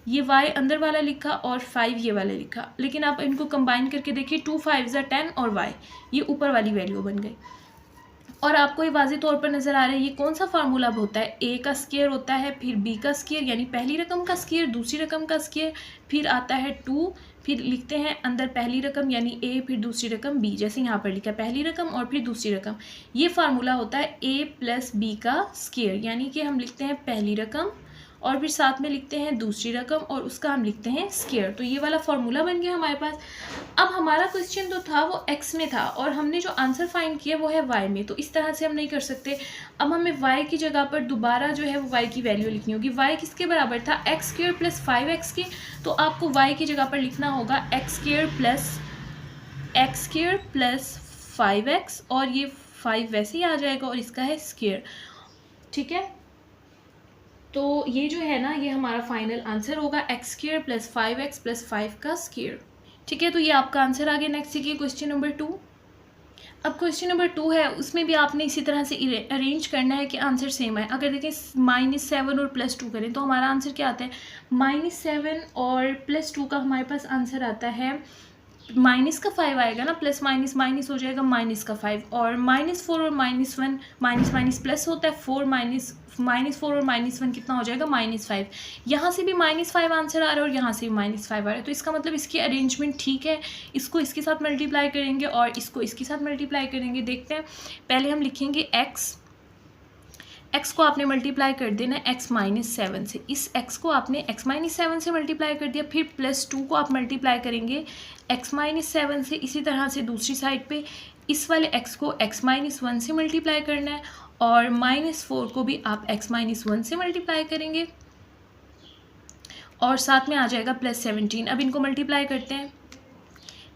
ये y अंदर वाला लिखा और 5 ये वाला लिखा, लेकिन आप इनको कंबाइन करके देखिए 2 5 10 और y ये ऊपर वाली वैल्यू बन गई। और आपको ये वाज़ेह तौर पर नज़र आ रहा है ये कौन सा फार्मूला अब होता है, a का स्क्वायर होता है, फिर b का स्क्वायर यानी पहली रकम का स्क्वायर, दूसरी रकम का स्क्वायर, फिर आता है 2, फिर लिखते हैं अंदर पहली रकम यानी a, फिर दूसरी रकम b, जैसे यहाँ पर लिखा पहली रकम और फिर दूसरी रकम। ये फार्मूला होता है a + b का स्क्वायर, यानी कि हम लिखते हैं पहली रकम और फिर साथ में लिखते हैं दूसरी रकम और उसका हम लिखते हैं स्क्वायर। तो ये वाला फार्मूला बन गया हमारे पास। अब हमारा क्वेश्चन जो था वो x में था और हमने जो आंसर फाइंड किया वो है y में, तो इस तरह से हम नहीं कर सकते। अब हमें y की जगह पर दोबारा जो है वो y की वैल्यू लिखनी होगी। y किसके बराबर था, x² + 5x के, तो आपको y की जगह पर लिखना होगा x² + 5x और ये 5 वैसे ही आ जाएगा और इसका है स्क्वायर। ठीक है, तो ये जो है ना ये हमारा फाइनल आंसर होगा x² + 5x + 5 का स्क्वायर। ठीक है, तो ये आपका आंसर आ गया। नेक्स्ट देखिए क्वेश्चन नंबर 2। अब क्वेश्चन नंबर 2 है, उसमें भी आपने इसी तरह से अरेंज करना है कि आंसर सेम है। अगर देखें -7 और +2 करें तो हमारा आंसर क्या आता है, -7 और +2 का हमारे पास आंसर आता है, माइनस का 5 आएगा ना, प्लस माइनस माइनस हो जाएगा माइनस का 5, और -4 और -1 माइनस माइनस प्लस होता है, -4 और -1 कितना हो जाएगा, -5। यहाँ से भी -5 आंसर आ रहा है और यहाँ से भी -5 आ रहा है, तो इसका मतलब इसकी अरेंजमेंट ठीक है। इसको इसके साथ मल्टीप्लाई करेंगे और इसको इसके साथ मल्टीप्लाई करेंगे। देखते हैं, पहले हम लिखेंगे x को आपने मल्टीप्लाई कर देना है x-7 से, इस x को आपने x-7 से मल्टीप्लाई कर दिया, फिर +2 को आप मल्टीप्लाई करेंगे x-7 से। इसी तरह से दूसरी साइड पे इस वाले x को x-1 से मल्टीप्लाई करना है और -4 को भी आप x-1 से मल्टीप्लाई करेंगे और साथ में आ जाएगा +17। अब इनको मल्टीप्लाई करते हैं,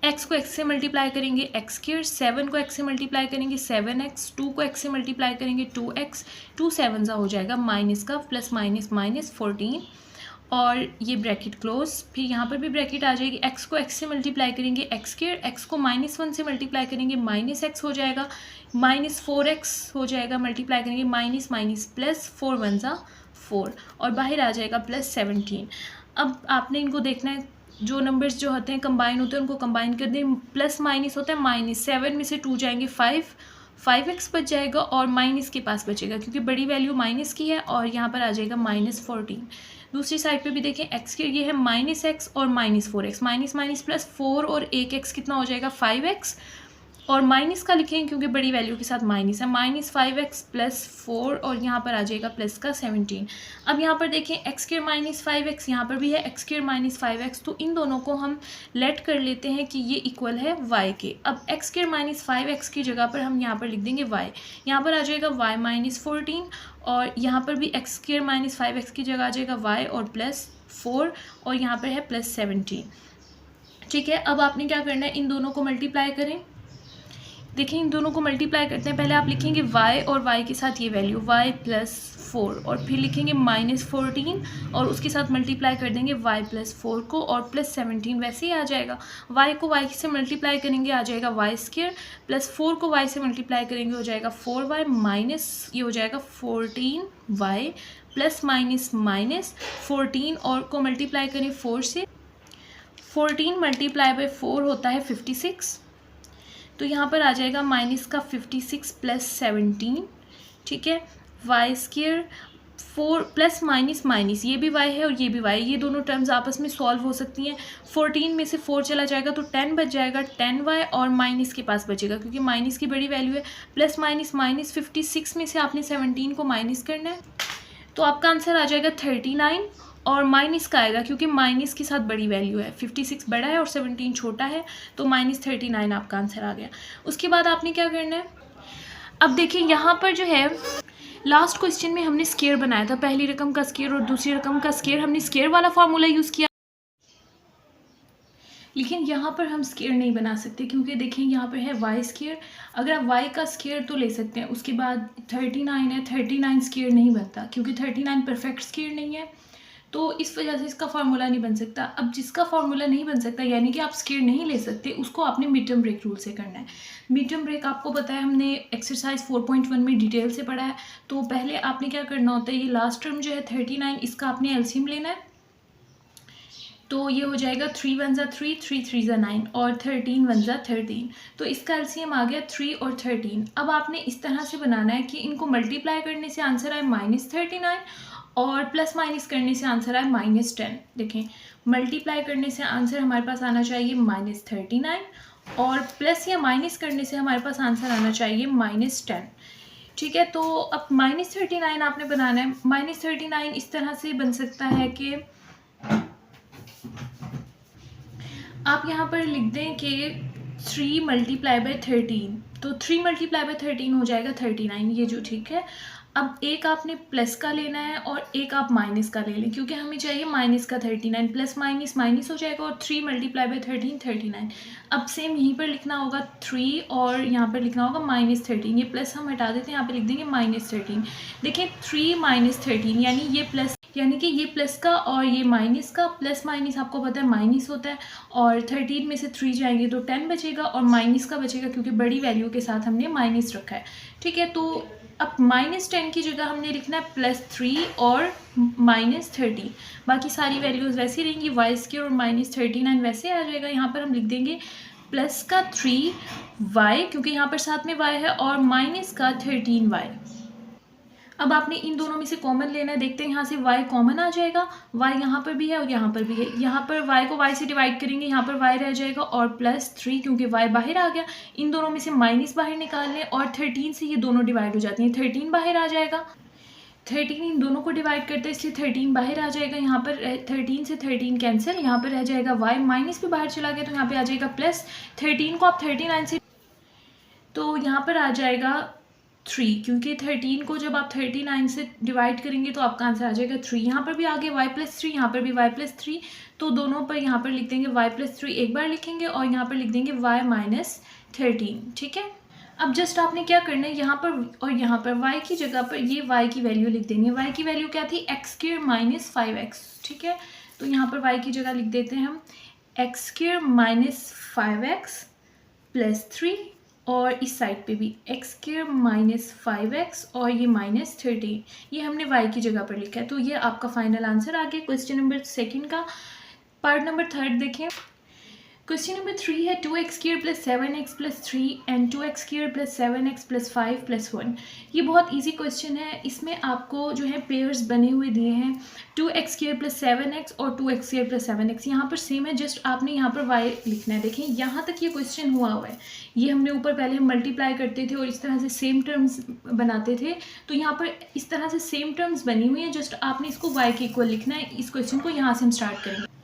x को x से मल्टीप्लाई करेंगे x², 7 को x से मल्टीप्लाई करेंगे 7x, 2 को x से मल्टीप्लाई करेंगे 2x, 2 7 हो जाएगा माइनस का प्लस माइनस -14 और ये ब्रैकेट क्लोज। फिर यहाँ पर भी ब्रैकेट आ जाएगी, x को x से मल्टीप्लाई करेंगे x², x को -1 से मल्टीप्लाई करेंगे -x हो जाएगा, -4x हो जाएगा, मल्टीप्लाई करेंगे माइनस माइनस प्लस 4 1 4 और बाहर आ जाएगा +17। अब आपने इनको देखना है, जो नंबर्स जो होते हैं कंबाइन होते हैं उनको कंबाइन कर दें, प्लस माइनस होता है -7 में से 2 जाएंगे 5x बच जाएगा और माइनस के पास बचेगा क्योंकि बड़ी वैल्यू माइनस की है और यहाँ पर आ जाएगा -14। दूसरी साइड पे भी देखें, x के ये है -x और -4x, माइनस प्लस 4 और 1x कितना हो जाएगा 5x, और माइनस का लिखें क्योंकि बड़ी वैल्यू के साथ माइनस है, -5x + 4 और यहाँ पर आ जाएगा प्लस का 17। अब यहाँ पर देखें x² -5x, यहाँ पर भी है x² -5x, तो इन दोनों को हम लेट कर लेते हैं कि ये इक्वल है y के। अब x² -5x की जगह पर हम यहाँ पर लिख देंगे y, यहाँ पर आ जाएगा y -14 और यहाँ पर भी x² -5x की जगह आ जाएगा y और +4 और यहाँ पर है +17। ठीक है, अब आपने क्या करना है, इन दोनों को मल्टीप्लाई करें। देखिए इन दोनों को मल्टीप्लाई करते हैं, पहले आप लिखेंगे y और y के साथ ये वैल्यू y +4 और फिर लिखेंगे -14 और उसके साथ मल्टीप्लाई कर देंगे y +4 को और +17 वैसे ही आ जाएगा। y को y से मल्टीप्लाई करेंगे आ जाएगा y² +4 को y से मल्टीप्लाई करेंगे हो जाएगा 4y माइनस ये हो जाएगा 14y प्लस माइनस -14 और को मल्टीप्लाई करें 4 से, 14 × 4 होता है 56, तो यहाँ पर आ जाएगा माइनस का 56 + 17। ठीक है, y² 4 प्लस माइनस ये भी y है और ये भी y, ये दोनों टर्म्स आपस में सॉल्व हो सकती हैं। 14 में से 4 चला जाएगा तो 10 बच जाएगा, 10y और माइनस के पास बचेगा क्योंकि माइनस की बड़ी वैल्यू है, प्लस माइनस 56 में से आपने 17 को माइनस करना है, तो आपका आंसर आ जाएगा 39 और माइनस का आएगा क्योंकि माइनस के साथ बड़ी वैल्यू है, 56 बड़ा है और 17 छोटा है, तो -39 आपका आंसर आ गया। उसके बाद आपने क्या करना है, अब देखिए यहाँ पर जो है लास्ट क्वेश्चन में हमने स्क्वायर बनाया था, पहली रकम का स्क्वायर और दूसरी रकम का स्क्वायर, हमने स्क्वायर वाला फार्मूला यूज़ किया, लेकिन यहाँ पर हम स्क्वायर नहीं बना सकते क्योंकि देखिए यहाँ पर है y²। अगर आप y का स्क्वायर तो ले सकते हैं, उसके बाद 39 है, 39 स्क्वायर नहीं बनता क्योंकि 39 परफेक्ट स्क्वायर नहीं है, तो इस वजह से इसका फार्मूला नहीं बन सकता। अब जिसका फार्मूला नहीं बन सकता यानी कि आप स्क्वायर नहीं ले सकते, उसको आपने मिड टर्म ब्रेक रूल से करना है। मिड टर्म ब्रेक आपको पता है, हमने एक्सरसाइज 4.1 में डिटेल से पढ़ा है। तो पहले आपने क्या करना होता है, ये लास्ट टर्म जो है 39 इसका आपने एलसीएम लेना है, तो ये हो जाएगा 3 वन ज़ा 3, 3 3 ज़ा 9 और 13 वन ज़ा 13। तो इसका एलसीएम आ गया 3 और 13। अब आपने इस तरह से बनाना है कि इनको मल्टीप्लाई करने से आंसर आए -39 और प्लस माइनस करने से आंसर आए -10। देखें, मल्टीप्लाई करने से आंसर हमारे पास आना चाहिए -39 और प्लस या माइनस करने से हमारे पास आंसर आना चाहिए -10। ठीक है, तो अब -39 आपने बनाना है। -39 इस तरह से बन सकता है कि आप यहाँ पर लिख दें कि 3 मल्टीप्लाई बाई 13, तो 3 मल्टीप्लाई बाई 13 हो जाएगा 39, ये जो ठीक है। अब एक आपने प्लस का लेना है और एक आप माइनस का ले लें, क्योंकि हमें चाहिए माइनस का 39, प्लस माइनस माइनस हो जाएगा और 3 मल्टीप्लाई बाई 13 39। अब सेम यहीं पर लिखना होगा 3 और यहाँ पर लिखना होगा -13। ये प्लस हम हटा देते हैं, यहाँ पे लिख देंगे -13। देखिए 3 -13 यानी ये प्लस, यानी कि ये प्लस का और ये माइनस का, प्लस माइनस आपको पता है माइनस होता है, और 13 में से 3 जाएंगे तो 10 बचेगा और माइनस का बचेगा क्योंकि बड़ी वैल्यू के साथ हमने माइनस रखा है। ठीक है, तो अब -10 की जगह हमने लिखना है +3 और -13। बाकी सारी वैल्यूज़ वैसे ही रहेंगी, y² और -39 वैसे आ जाएगा। यहाँ पर हम लिख देंगे प्लस का 3y क्योंकि यहाँ पर साथ में y है और माइनस का 13y। अब आपने इन दोनों में से कॉमन लेना है। देखते हैं यहाँ से y कॉमन आ जाएगा, y यहाँ पर भी है और यहाँ पर भी है। यहाँ पर y को y से डिवाइड करेंगे, यहाँ पर y रह जाएगा और +3 क्योंकि y बाहर आ गया। इन दोनों में से माइनस बाहर निकाल लें और 13 से ये दोनों डिवाइड हो जाती हैं, 13 बाहर आ जाएगा। 13 इन दोनों को डिवाइड करते हैं इसलिए 13 बाहर आ जाएगा। यहाँ पर 13 से 13 कैंसिल, यहाँ पर रह जाएगा y, माइनस भी बाहर चला गया तो यहाँ पर आ जाएगा प्लस। 13 को आप 39 से, तो यहाँ पर आ जाएगा 3, क्योंकि 13 को जब आप 39 से डिवाइड करेंगे तो आपका आंसर आ जाएगा 3। यहाँ पर भी आगे y+3, यहाँ पर भी y+3, तो दोनों पर यहाँ पर लिख देंगे y+3 एक बार लिखेंगे और यहाँ पर लिख देंगे y-13। ठीक है, अब जस्ट आपने क्या करना है, यहाँ पर और यहाँ पर y की जगह पर ये y की वैल्यू लिख देंगे। y की वैल्यू क्या थी, x² - 5x। ठीक है, तो यहाँ पर y की जगह लिख देते हैं हम x² - 5x +3 और इस साइड पे भी x² - 5x और ये -13, ये हमने y की जगह पर लिखा है। तो ये आपका फाइनल आंसर आ गया क्वेश्चन नंबर 2 का। पार्ट नंबर 3 देखें। क्वेश्चन नंबर 3 है 2x² + 7x + 3 and 2x² + 7x + 5 + 1। ये बहुत इजी क्वेश्चन है। इसमें आपको जो है पेयर्स बने हुए दिए हैं 2x² + 7x और 2x² + 7x। यहाँ पर सेम है, जस्ट आपने यहाँ पर y लिखना है। देखें यहाँ तक ये क्वेश्चन हुआ है, ये हमने ऊपर पहले हम मल्टीप्लाई करते थे और इस तरह से सेम टर्म्स बनाते थे, तो यहाँ पर इस तरह से सेम टर्म्स बनी हुई हैं, जस्ट आपने इसको y के इक्वल लिखना है। इस क्वेश्चन को यहाँ से हम स्टार्ट करेंगे।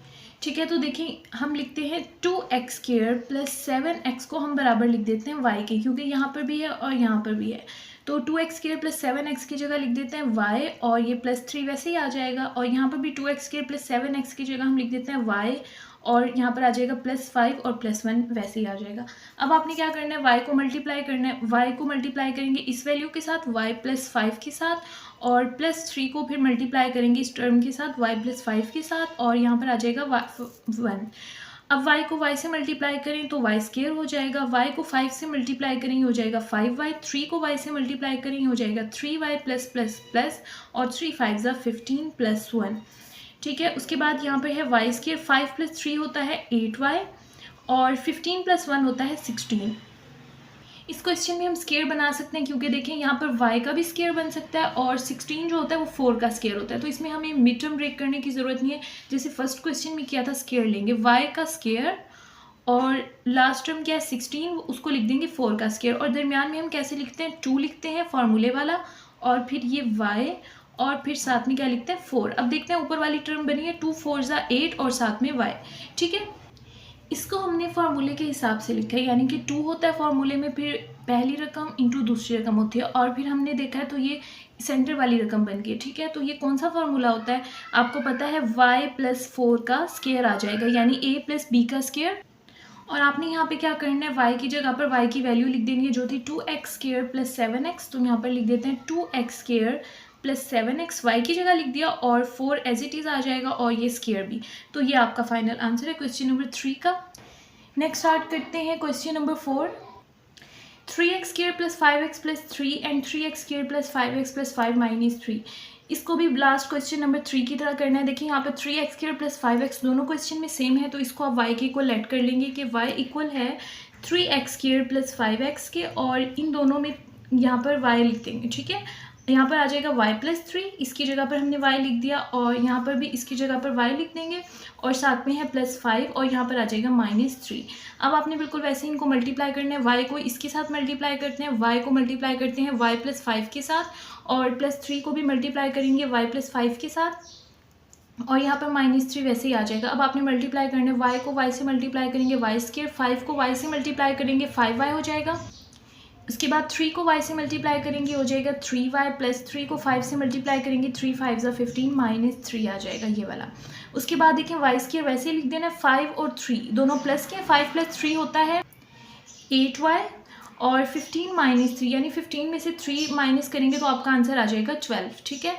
ठीक है, तो देखिए हम लिखते हैं 2x² + 7x को हम बराबर लिख देते हैं y के, क्योंकि यहाँ पर भी है और यहाँ पर भी है। तो 2x² + 7x की जगह लिख देते हैं y और ये +3 वैसे ही आ जाएगा, और यहाँ पर भी 2x² + 7x की जगह हम लिख देते हैं y और यहाँ पर आ जाएगा +5 और +1 वैसे ही आ जाएगा। अब आपने क्या करना है, y को मल्टीप्लाई करना है। y को मल्टीप्लाई करेंगे इस वैल्यू के साथ y +5 के साथ, और +3 को फिर मल्टीप्लाई करेंगे इस टर्म के साथ y +5 के साथ, और यहाँ पर आ जाएगा 1। अब y को y से मल्टीप्लाई करें तो y² हो जाएगा, y को 5 से मल्टीप्लाई करें हो जाएगा 5y, 3 को y से मल्टीप्लाई करें हो जाएगा 3y +++ और 3 5 = 15 + 1। ठीक है, उसके बाद यहाँ पे है y², 5 + 3 होता है 8y और 15 + 1 होता है 16। इस क्वेश्चन में हम स्केयर बना सकते हैं, क्योंकि देखें यहाँ पर y का भी स्केयर बन सकता है और 16 जो होता है वो 4 का स्केयर होता है, तो इसमें हमें मिड टर्म ब्रेक करने की ज़रूरत नहीं है। जैसे फर्स्ट क्वेश्चन में किया था, स्केयर लेंगे y का स्केयर और लास्ट टर्म क्या है 16, उसको लिख देंगे 4 का स्केयर, और दरमियान में हम कैसे लिखते हैं 2 लिखते हैं फार्मूले वाला, और फिर ये y और फिर साथ में क्या लिखते हैं 4। अब देखते हैं ऊपर वाली टर्म बनी है 2 4 = 8 और साथ में y। ठीक है, इसको हमने फार्मूले के हिसाब से लिखा है, यानी कि 2 होता है फार्मूले में, फिर पहली रकम इंटू दूसरी रकम होती है, और फिर हमने देखा है तो ये सेंटर वाली रकम बन गई। ठीक है, तो ये कौन सा फार्मूला होता है, आपको पता है y + 4 का स्केयर आ जाएगा, यानी a + b का स्केयर। और आपने यहाँ पे क्या करना है, y की जगह पर y की वैल्यू लिख देनी है जो थी 2x² + 7x, तो यहाँ पर लिख देते हैं 2x² + 7x, y की जगह लिख दिया, और 4 एज इट इज़ आ जाएगा और ये स्केयर भी। तो ये आपका फाइनल आंसर है क्वेश्चन नंबर 3 का। नेक्स्ट स्टार्ट करते हैं question number 4। 3x² + 5x + 3 and 3x² + 5x + 5 - 3। इसको भी लास्ट क्वेश्चन नंबर 3 की तरह करना है। देखिए यहाँ पे 3x² प्लस 5x दोनों क्वेश्चन में सेम है, तो इसको आप y के इक्वल ऐड कर लेंगे कि y इक्वल है 3x² प्लस 5x के, और इन दोनों में यहाँ पर y लिख देंगे। ठीक है, यहाँ पर आ जाएगा y प्लस 3, इसकी जगह पर हमने y लिख दिया, और यहाँ पर भी इसकी जगह पर y लिख देंगे, और साथ में है प्लस 5, और यहाँ पर आ जाएगा -3। अब आपने बिल्कुल वैसे ही इनको मल्टीप्लाई करना है, y को इसके साथ मल्टीप्लाई करते हैं, y को मल्टीप्लाई करते हैं y प्लस 5 के साथ, और प्लस 3 को भी मल्टीप्लाई करेंगे y प्लस 5 के साथ, और यहाँ पर -3 वैसे ही आ जाएगा। अब आपने मल्टीप्लाई करना है, y को y से मल्टीप्लाई करेंगे y², 5 को y से मल्टीप्लाई करेंगे 5y हो जाएगा। उसके बाद 3 को y से मल्टीप्लाई करेंगे हो जाएगा 3y, प्लस 3 को 5 से मल्टीप्लाई करेंगे 3 5 15 -3 आ जाएगा ये वाला। उसके बाद देखें y² वैसे ही लिख देना है, 5 और 3 दोनों प्लस के, 5 प्लस 3 होता है 8y, और 15 -3 यानी 15 में से 3 माइनस करेंगे तो आपका आंसर आ जाएगा 12। ठीक है,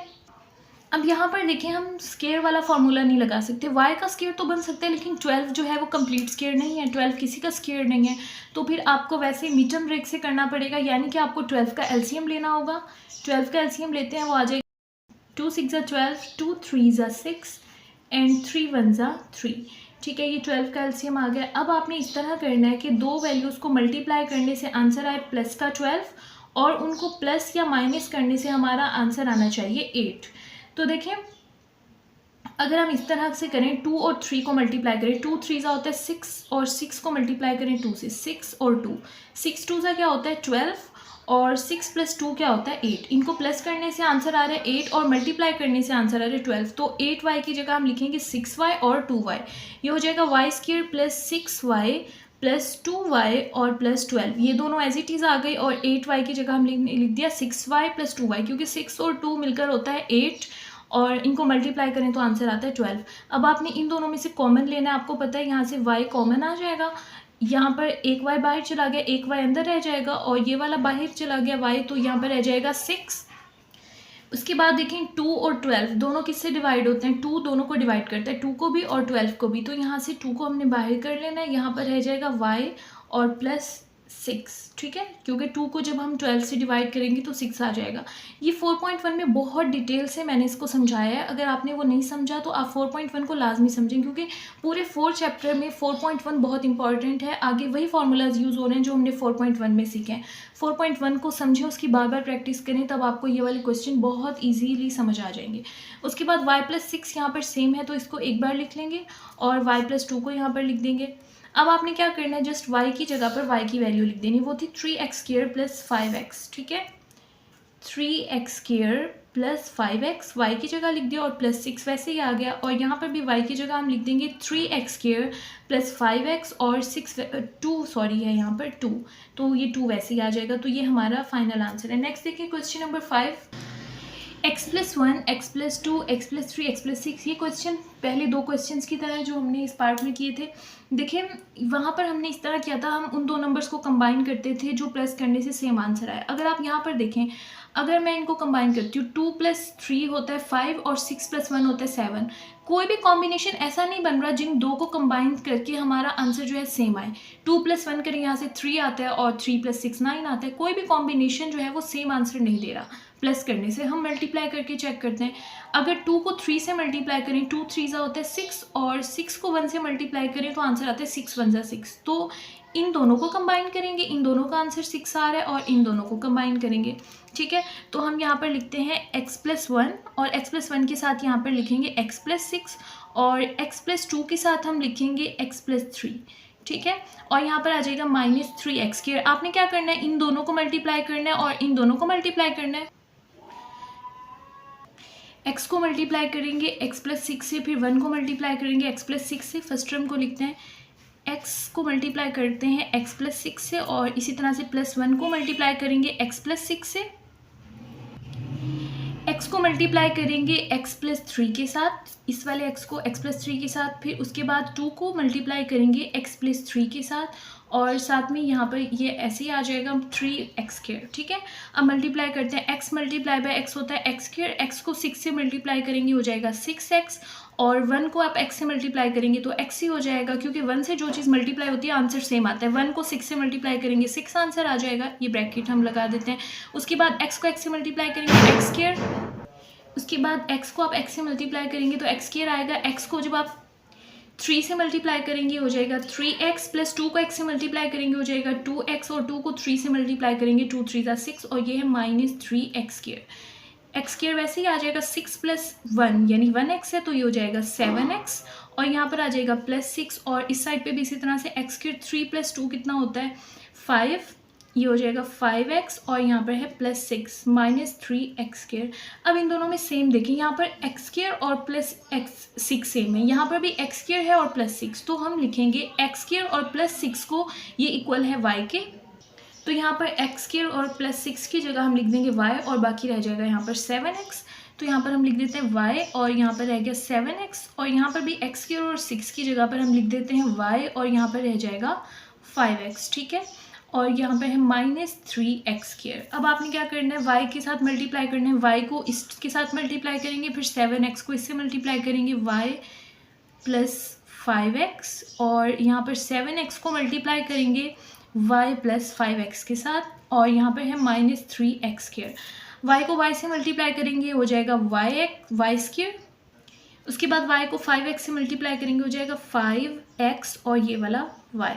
अब यहाँ पर देखिए हम स्केयर वाला फार्मूला नहीं लगा सकते, y का स्केयर तो बन सकता है लेकिन 12 जो है वो कंप्लीट स्केयर नहीं है, 12 किसी का स्केयर नहीं है, तो फिर आपको वैसे मीटम ब्रेक से करना पड़ेगा, यानी कि आपको 12 का एलसीएम लेना होगा। 12 का एलसीएम लेते हैं, वो आ जाएगा 2 6 12, 2 3 6 एंड 3 1 3। ठीक है, ये 12 का एलसीएम आ गया। अब आपने इस तरह करना है कि दो वैल्यूज़ को मल्टीप्लाई करने से आंसर आए प्लस का 12, और उनको प्लस या माइनस करने से हमारा आंसर आना चाहिए 8। तो देखिए अगर हम इस तरह से करें, 2 और 3 को मल्टीप्लाई करें, 2 3 होता है 6, और 6 को मल्टीप्लाई करें 2 से, 6 और 2, 6 2 क्या होता है 12, और 6 प्लस 2 क्या होता है 8। इनको प्लस करने से आंसर आ रहा है 8, और मल्टीप्लाई करने से आंसर आ रहा है 12। तो 8y की जगह हम लिखेंगे 6y और 2y, ये हो जाएगा y² plus 6y plus 2y और प्लस 12, ये दोनों एज इट इज़ आ गई, और 8y की जगह हम लिख दिया 6y प्लस 2y, क्योंकि 6 और 2 मिलकर होता है 8, और इनको मल्टीप्लाई करें तो आंसर आता है 12। अब आपने इन दोनों में से कॉमन लेना है, आपको पता है यहाँ से y कॉमन आ जाएगा, यहाँ पर एक y बाहर चला गया, एक y अंदर रह जाएगा, और ये वाला बाहर चला गया y, तो यहाँ पर रह जाएगा 6। उसके बाद देखें 2 और 12 दोनों किससे डिवाइड होते हैं, 2 दोनों को डिवाइड करता है, 2 को भी और 12 को भी, तो यहाँ से 2 को हमने बाहर कर लेना है, यहाँ पर रह जाएगा y और प्लस 6। ठीक है, क्योंकि 2 को जब हम 12 से डिवाइड करेंगे तो 6 आ जाएगा। ये 4.1 में बहुत डिटेल से मैंने इसको समझाया है, अगर आपने वो नहीं समझा तो आप 4.1 को लाजमी समझें, क्योंकि पूरे 4 चैप्टर में 4.1 बहुत इंपॉर्टेंट है। आगे वही फार्मूलाज यूज़ हो रहे हैं जो हमने 4.1 में सीखे हैं। 4.1 को समझें, उसकी बार बार प्रैक्टिस करें, तब आपको ये वाले क्वेश्चन बहुत ईजीली समझ आ जाएंगे। उसके बाद y प्लस 6 यहाँ पर सेम है, तो इसको एक बार लिख लेंगे, और y प्लस 2 को यहाँ पर लिख देंगे। अब आपने क्या करना है, जस्ट y की जगह पर y की वैल्यू लिख देनी, वो थी 3x² प्लस 5x। ठीक है, 3x² प्लस 5x y की जगह लिख दिया, और प्लस 6 वैसे ही आ गया, और यहाँ पर भी y की जगह हम लिख देंगे 3x² प्लस 5x, और 2 सॉरी है यहाँ पर 2, तो ये 2 वैसे ही आ जाएगा। तो ये हमारा फाइनल आंसर है। नेक्स्ट देखिए question number 5, x plus 1, x plus 2, x plus 3, x plus 6। ये क्वेश्चन पहले दो क्वेश्चंस की तरह जो हमने इस पार्ट में किए थे। देखिए वहाँ पर हमने इस तरह किया था, हम उन दो नंबर्स को कंबाइन करते थे जो प्लस करने से सेम आंसर आए। अगर आप यहाँ पर देखें, अगर मैं इनको कंबाइन करती हूँ, 2 प्लस 3 होता है 5, और 6 प्लस 1 होता है 7। कोई भी कॉम्बिनेशन ऐसा नहीं बन रहा जिन दो को कंबाइन करके हमारा आंसर जो है सेम आए। 2 प्लस 1 करें, यहाँ से 3 आता है, और 3 प्लस 6 9 आता है। कोई भी कॉम्बिनेशन जो है वो सेम आंसर नहीं दे रहा प्लस करने से। हम मल्टीप्लाई करके चेक करते हैं, अगर 2 को 3 से मल्टीप्लाई करें, 2 3 होता है 6, और 6 को 1 से मल्टीप्लाई करें तो आंसर आता है 6 1 6। तो इन दोनों को कंबाइन करेंगे, इन दोनों का आंसर 6 आ रहा है, और इन दोनों को कंबाइन करेंगे। ठीक है, तो हम यहाँ पर लिखते हैं x प्लस 1, और x प्लस 1 के साथ यहाँ पर लिखेंगे x प्लस 6, और x प्लस 2 के साथ हम लिखेंगे x प्लस 3। ठीक है, और यहाँ पर आ जाएगा -3x²। आपने क्या करना है, इन दोनों को मल्टीप्लाई करना है, और इन दोनों को मल्टीप्लाई करना है। x को मल्टीप्लाई करेंगे x प्लस 6 से, फिर 1 को मल्टीप्लाई करेंगे x प्लस 6 से। फर्स्ट टर्म को लिखते हैं, x को मल्टीप्लाई करते हैं x प्लस 6 से, और इसी तरह से प्लस 1 को मल्टीप्लाई करेंगे x प्लस 6 से। x को मल्टीप्लाई करेंगे x प्लस 3 के साथ, इस वाले x को x प्लस 3 के साथ, फिर उसके बाद 2 को मल्टीप्लाई करेंगे x प्लस 3 के साथ, और साथ में यहाँ पर ये ऐसे ही आ जाएगा 3x²। ठीक है, अब मल्टीप्लाई करते हैं, x मल्टीप्लाई बाय x होता है x², x को 6 से मल्टीप्लाई करेंगे हो जाएगा 6x, और 1 को आप x से मल्टीप्लाई करेंगे तो x ही हो जाएगा, क्योंकि 1 से जो चीज़ मल्टीप्लाई होती है आंसर सेम आता है। 1 को 6 से मल्टीप्लाई करेंगे 6 आंसर आ जाएगा, ये ब्रैकेट हम लगा देते हैं। उसके बाद x को x से मल्टीप्लाई करेंगे x², उसके बाद x को आप x से मल्टीप्लाई करेंगे तो x स्क्वायर आएगा। x को जब आप 3 से मल्टीप्लाई करेंगे हो जाएगा 3x प्लस 2 को x से मल्टीप्लाई करेंगे हो जाएगा 2x और 2 को 3 से मल्टीप्लाई करेंगे 2 3 ज़ा 6 और ये है -3x स्क्वायर। एक्स स्क्वायर वैसे ही आ जाएगा 6 प्लस 1 यानी 1x है तो ये हो जाएगा 7x और यहाँ पर आ जाएगा +6 और इस साइड पे भी इसी तरह से एक्स स्क्वायर 3 + 2 कितना होता है 5, ये हो जाएगा 5x और यहाँ पर है +6 -3x स्क्वायर। अब इन दोनों में सेम देखिए, यहाँ पर x स्क्वायर और +6 सेम है, यहाँ पर भी x स्क्वायर है और +6, तो हम लिखेंगे x स्क्वायर और +6 को ये इक्वल है y के, तो यहाँ पर x स्क्वायर और +6 की जगह हम लिख देंगे y और बाकी रह जाएगा यहाँ पर 7x, तो यहाँ पर हम लिख देते हैं y और यहाँ पर रह गया 7x और यहाँ पर भी x स्क्वायर और 6 की जगह पर हम लिख देते हैं y और यहाँ पर रह जाएगा 5x, ठीक है। और यहाँ पर है -3x स्क्वायर। अब आपने क्या करना है, y के साथ मल्टीप्लाई करना है, y को इसके साथ मल्टीप्लाई करेंगे, फिर 7x को इससे मल्टीप्लाई करेंगे, y + 5x और यहाँ पर 7x को मल्टीप्लाई करेंगे y + 5x के साथ और यहाँ पर है -3x स्क्वायर। y को y से मल्टीप्लाई करेंगे हो जाएगा y स्क्वायर, उसके बाद y को 5x से मल्टीप्लाई करेंगे हो जाएगा 5x और ये वाला y,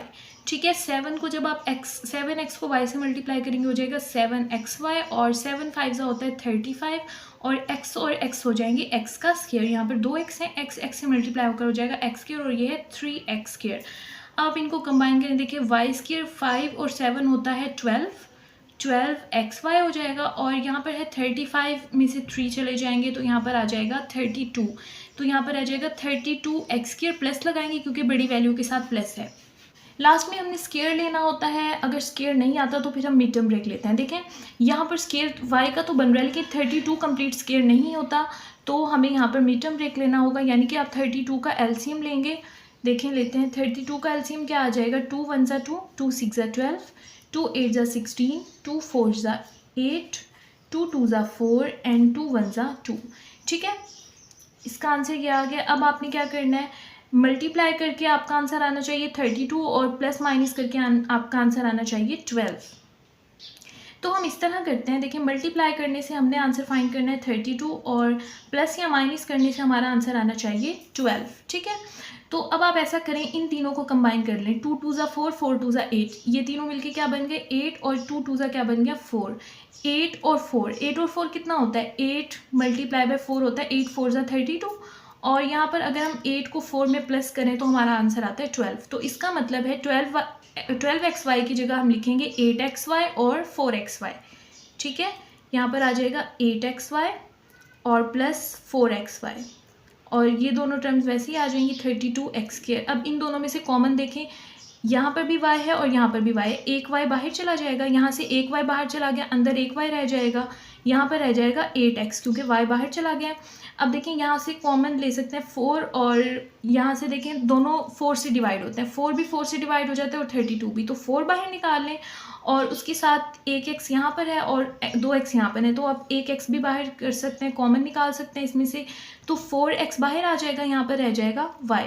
ठीक है। 7 को जब आप 7x को y से मल्टीप्लाई करेंगे हो जाएगा 7xy और 7 5 होता है 35 और x हो जाएंगे x का स्क्वायर, यहाँ पर 2x है, x से मल्टीप्लाई होकर हो जाएगा x स्क्वायर और ये है 3x स्क्वायर। आप इनको कंबाइन करें, देखिए y स्क्वायर 5 और 7 होता है 12xy हो जाएगा और यहाँ पर है 35 में से 3 चले जाएंगे तो यहाँ पर आ जाएगा 32, तो यहाँ पर आ जाएगा 32x स्क्वायर, प्लस लगाएंगे क्योंकि बड़ी वैल्यू के साथ प्लस है। लास्ट में हमने स्क्वायर लेना होता है, अगर स्क्वायर नहीं आता तो फिर हम मिड टर्म ब्रेक लेते हैं। देखें यहाँ पर स्क्वायर y का तो बन रहा है लेकिन 32 कंप्लीट स्क्वायर नहीं होता, तो हमें यहाँ पर मिड टर्म ब्रेक लेना होगा, यानी कि आप 32 का एलसीएम लेंगे। देखें लेते हैं 32 का एलसीएम क्या आ जाएगा, 2 1 ज़ा 2, 2 6 ज़ा 12, 2 8 ज़ा 16, 2 4 ज़ा 8, 2 2 ज़ा 4 एंड 2 1 ज़ा 2, ठीक है। इसका आंसर ये आ गया। अब आपने क्या करना है, मल्टीप्लाई करके आपका आंसर आना चाहिए 32 और प्लस माइनस करके आपका आंसर आना चाहिए 12। तो हम इस तरह करते हैं, देखिए मल्टीप्लाई करने से हमने आंसर फाइंड करना है 32 और प्लस या माइनस करने से हमारा आंसर आना चाहिए 12, ठीक है। तो अब आप ऐसा करें, इन तीनों को कंबाइन कर लें, 2 2 ज़ा 4, 4 2 ज़ा 8, ये तीनों मिलके क्या बन गए 8 और 2 2 ज़ा क्या बन गया 4, 8 और 4 कितना होता है 8 × 4 होता है, 8 4 ज़ा 32 और यहाँ पर अगर हम 8 को 4 में प्लस करें तो हमारा आंसर आता है 12। तो इसका मतलब है 12xy की जगह हम लिखेंगे 8xy और 4xy, ठीक है। यहाँ पर आ जाएगा 8xy और प्लस 4xy और ये दोनों टर्म्स वैसे ही आ जाएंगी 32x²। अब इन दोनों में से कॉमन देखें, यहाँ पर भी y है और यहाँ पर भी y है, एक y बाहर चला जाएगा, यहाँ से एक y बाहर चला गया, अंदर एक y रह जाएगा, यहाँ पर रह जाएगा 8x क्योंकि y बाहर चला गया। अब देखें यहाँ से कॉमन ले सकते हैं 4 और यहाँ से देखें दोनों 4 से डिवाइड होते हैं, 4 भी 4 से डिवाइड हो जाता है और 32 भी, तो 4 बाहर निकाल लें और उसके साथ एक x यहाँ पर है और 2x यहाँ पर है, तो आप एक x भी बाहर कर सकते हैं, कॉमन निकाल सकते हैं इसमें से, तो 4x बाहर आ जाएगा, यहाँ पर रह जाएगा y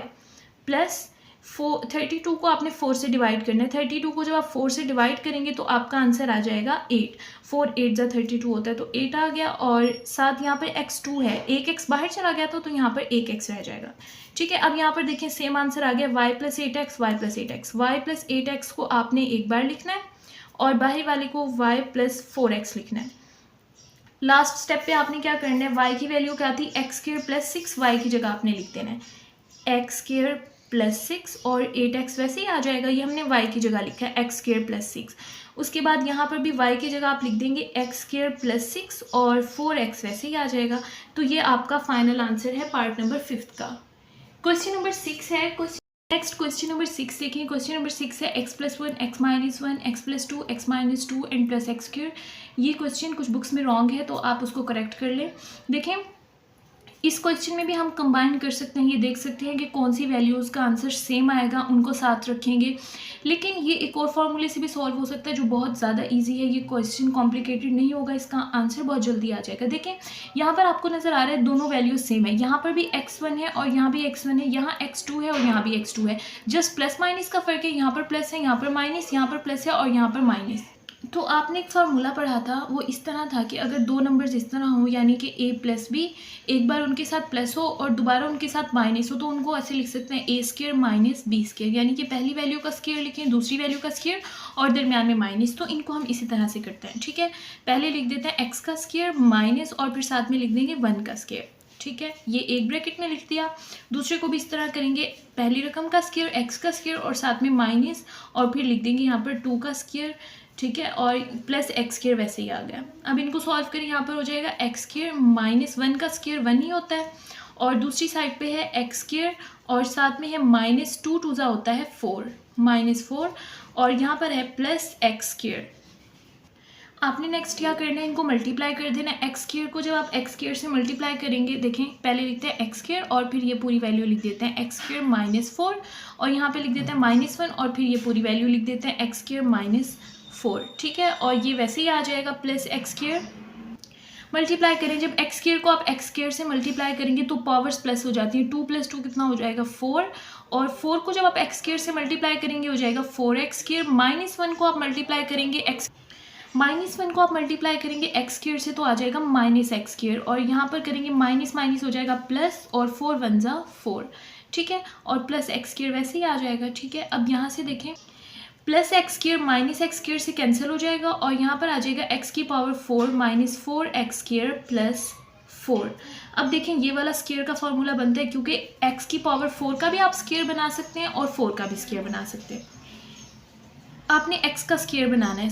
प्लस 32 को आपने 4 से डिवाइड करना है, 32 को जब आप 4 से डिवाइड करेंगे तो आपका आंसर आ जाएगा 8, 4 8 ज़ा 32 होता है तो 8 आ गया और साथ यहाँ पर x2 है, एक x बाहर चला गया तो यहाँ पर एक x रह जाएगा, ठीक है। अब यहाँ पर देखें सेम आंसर आ गया y + 8x, y + 8x, y + 8x को आपने एक बार लिखना है और बाहर वाले को y + 4x लिखना है। लास्ट स्टेप पे आपने क्या करना है, y की वैल्यू क्या थी x² + 6y की जगह आपने लिख देना है x² + 6 और 8x वैसे ही आ जाएगा, ये हमने y की जगह लिखा है x² + 6। उसके बाद यहाँ पर भी y की जगह आप लिख देंगे x² + 6 और 4x वैसे ही आ जाएगा। तो ये आपका फाइनल आंसर है पार्ट नंबर 5 का। क्वेश्चन नंबर 6 है, नेक्स्ट क्वेश्चन नंबर 6 देखिए। क्वेश्चन नंबर 6 है x + 1 x - 1 x + 2 x - 2 and plus x²। ये क्वेश्चन कुछ बुक्स में रॉन्ग है तो आप उसको करेक्ट कर लें। देखें इस क्वेश्चन में भी हम कंबाइन कर सकते हैं, ये देख सकते हैं कि कौन सी वैल्यूज़ का आंसर सेम आएगा, उनको साथ रखेंगे। लेकिन ये एक और फॉर्मूले से भी सॉल्व हो सकता है जो बहुत ज़्यादा इजी है, ये क्वेश्चन कॉम्प्लिकेटेड नहीं होगा, इसका आंसर बहुत जल्दी आ जाएगा। देखें यहाँ पर आपको नज़र आ रहा है दोनों वैल्यूज सेम है, यहाँ पर भी x1 है और यहाँ भी x1 है, यहाँ x2 है और यहाँ भी x2 है, जस्ट प्लस माइनस का फ़र्क है, यहाँ पर प्लस है, यहाँ पर माइनस, यहाँ पर प्लस है और यहाँ पर माइनस, तो आपने एक फार्मूला पढ़ा था, वो इस तरह था कि अगर दो नंबर्स इस तरह हों, यानी कि a प्लस बी, एक बार उनके साथ प्लस हो और दोबारा उनके साथ माइनस हो, तो उनको ऐसे लिख सकते हैं a square minus B square, यानी कि पहली वैल्यू का स्क्र लिखें, दूसरी वैल्यू का स्क्र और दरमियान में माइनस। तो इनको हम इसी तरह से करते हैं, ठीक है। पहले लिख देते हैं x का स्क्र माइनस और फिर साथ में लिख देंगे 1 का स्क्र, ठीक है। ये एक ब्रैकेट में लिख दिया। दूसरे को भी इस तरह करेंगे, पहली रकम का स्क्र x का स्क्र और साथ में माइनस और फिर लिख देंगे यहाँ पर 2 का स्क्र, ठीक है, और प्लस एक्स स्क्र वैसे ही आ गया। अब इनको सॉल्व करें, यहाँ पर हो जाएगा एक्स स्क्र माइनस 1 का स्क्र 1 ही होता है और दूसरी साइड पे है एक्स स्क्र और साथ में है माइनस 2 2 होता है 4 -4 और यहाँ पर है प्लस एक्स स्क्र। आपने नेक्स्ट क्या करना है, इनको मल्टीप्लाई कर देना है। एक्स स्क्र को जब आप एक्स स्क्र से मल्टीप्लाई करेंगे, देखें पहले लिखते हैं एक्स स्क्र और फिर ये पूरी वैल्यू लिख देते हैं एक्स स्क्र -4 और यहाँ पे लिख देते हैं -1 और फिर ये पूरी वैल्यू लिख देते हैं एक्स स्क्र -4, ठीक है। और ये वैसे ही आ जाएगा प्लस एक्स स्क्र। मल्टीप्लाई करें, जब एक्स स्क्र को आप एक्स स्क्र से मल्टीप्लाई करेंगे तो पावर्स प्लस हो जाती हैं। 2 + 2 कितना हो जाएगा 4 और 4 को जब आप एक्स स्क्र से मल्टीप्लाई करेंगे हो जाएगा 4x स्क्र। -1 को आप मल्टीप्लाई करेंगे -1 को आप मल्टीप्लाई करेंगे एक्स स्क्र से तो आ जाएगा -x स्क्र और यहाँ पर करेंगे माइनस माइनस हो जाएगा प्लस और 4 1 ज़ा 4, ठीक है, और प्लस एक्स स्क्र वैसे ही आ जाएगा, ठीक है। अब यहाँ से देखें plus x square minus x square से कैंसिल हो जाएगा और यहाँ पर आ जाएगा x की पावर 4 -4x स्क्र प्लस 4। अब देखें ये वाला स्क्र का फॉर्मूला बनता है क्योंकि x की पावर 4 का भी आप स्क्र बना सकते हैं और 4 का भी स्क्र बना सकते हैं। आपने x का स्क्र बनाना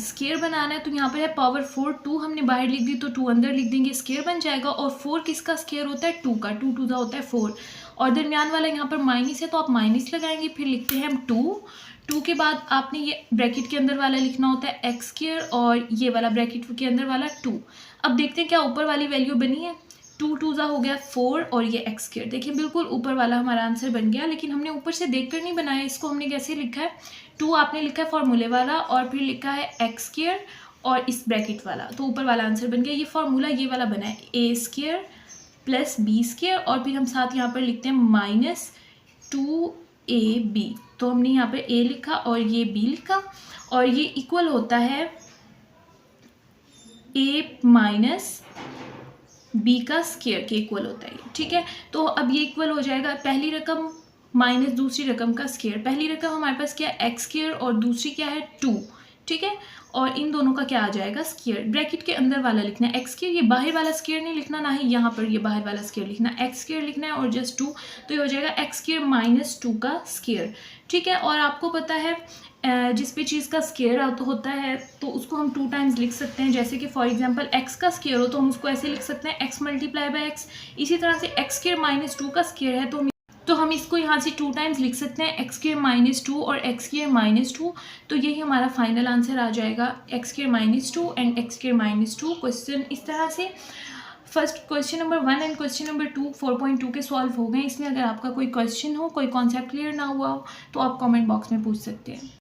है तो यहाँ पर है पावर 4 2 हमने बाहर लिख दी तो 2 अंदर लिख देंगे, स्क्र बन जाएगा। और 4 किसका स्क्र होता है 2 का, 2 2 होता है 4 और दरमियान वाला यहाँ पर माइनस है तो आप माइनस लगाएंगे, फिर लिखते हैं हम 2 के बाद आपने ये ब्रैकेट के अंदर वाला लिखना होता है एक्स स्क्र और ये वाला ब्रैकेट के अंदर वाला 2। अब देखते हैं क्या ऊपर वाली वैल्यू बनी है, 2 2 हो गया 4 और ये एक्स स्क्र, देखिए बिल्कुल ऊपर वाला हमारा आंसर बन गया। लेकिन हमने ऊपर से देखकर नहीं बनाया, इसको हमने कैसे लिखा है 2 आपने लिखा है फॉर्मूले वाला और फिर लिखा है एक्स स्क्र और इस ब्रैकेट वाला, तो ऊपर वाला आंसर बन गया। ये फार्मूला ये वाला बना है a square plus B square और फिर हम साथ यहाँ पर लिखते हैं -2ab, तो हमने यहाँ पर a लिखा और ये b लिखा और ये इक्वल होता है a माइनस b का स्क्र के इक्वल होता है, ठीक है। तो अब ये इक्वल हो जाएगा पहली रकम माइनस दूसरी रकम का स्क्र। पहली रकम हमारे पास क्या है एक्स स्क्र और दूसरी क्या है 2, ठीक है, और इन दोनों का क्या आ जाएगा स्क्र। ब्रैकेट के अंदर वाला लिखना है एक्स स्क्र, ये बाहर वाला स्क्र नहीं लिखना, ना ही यहाँ पर ये बाहर वाला स्क्र लिखना, एक्स स्क्र लिखना है और जस्ट 2, तो ये हो जाएगा एक्स स्क्र -2 का स्क्र, ठीक है। और आपको पता है जिस भी चीज़ का स्क्र होता है तो उसको हम 2 टाइम्स लिख सकते हैं। जैसे कि फॉर एग्जांपल x का स्क्र हो तो हम उसको ऐसे लिख सकते हैं x × x। इसी तरह से x स्क्र -2 का स्क्र है तो हम इसको यहाँ से 2 टाइम्स लिख सकते हैं, x स्क्र -2 और x स्क्र -2। तो यही हमारा फाइनल आंसर आ जाएगा x square -2 and x square -2। Question इस तरह से first question number 1 and question number 2 4.2 के सॉल्व हो गए। इसमें अगर आपका कोई क्वेश्चन हो, कोई कॉन्सेप्ट क्लियर ना हुआ हो तो आप कमेंट बॉक्स में पूछ सकते हैं।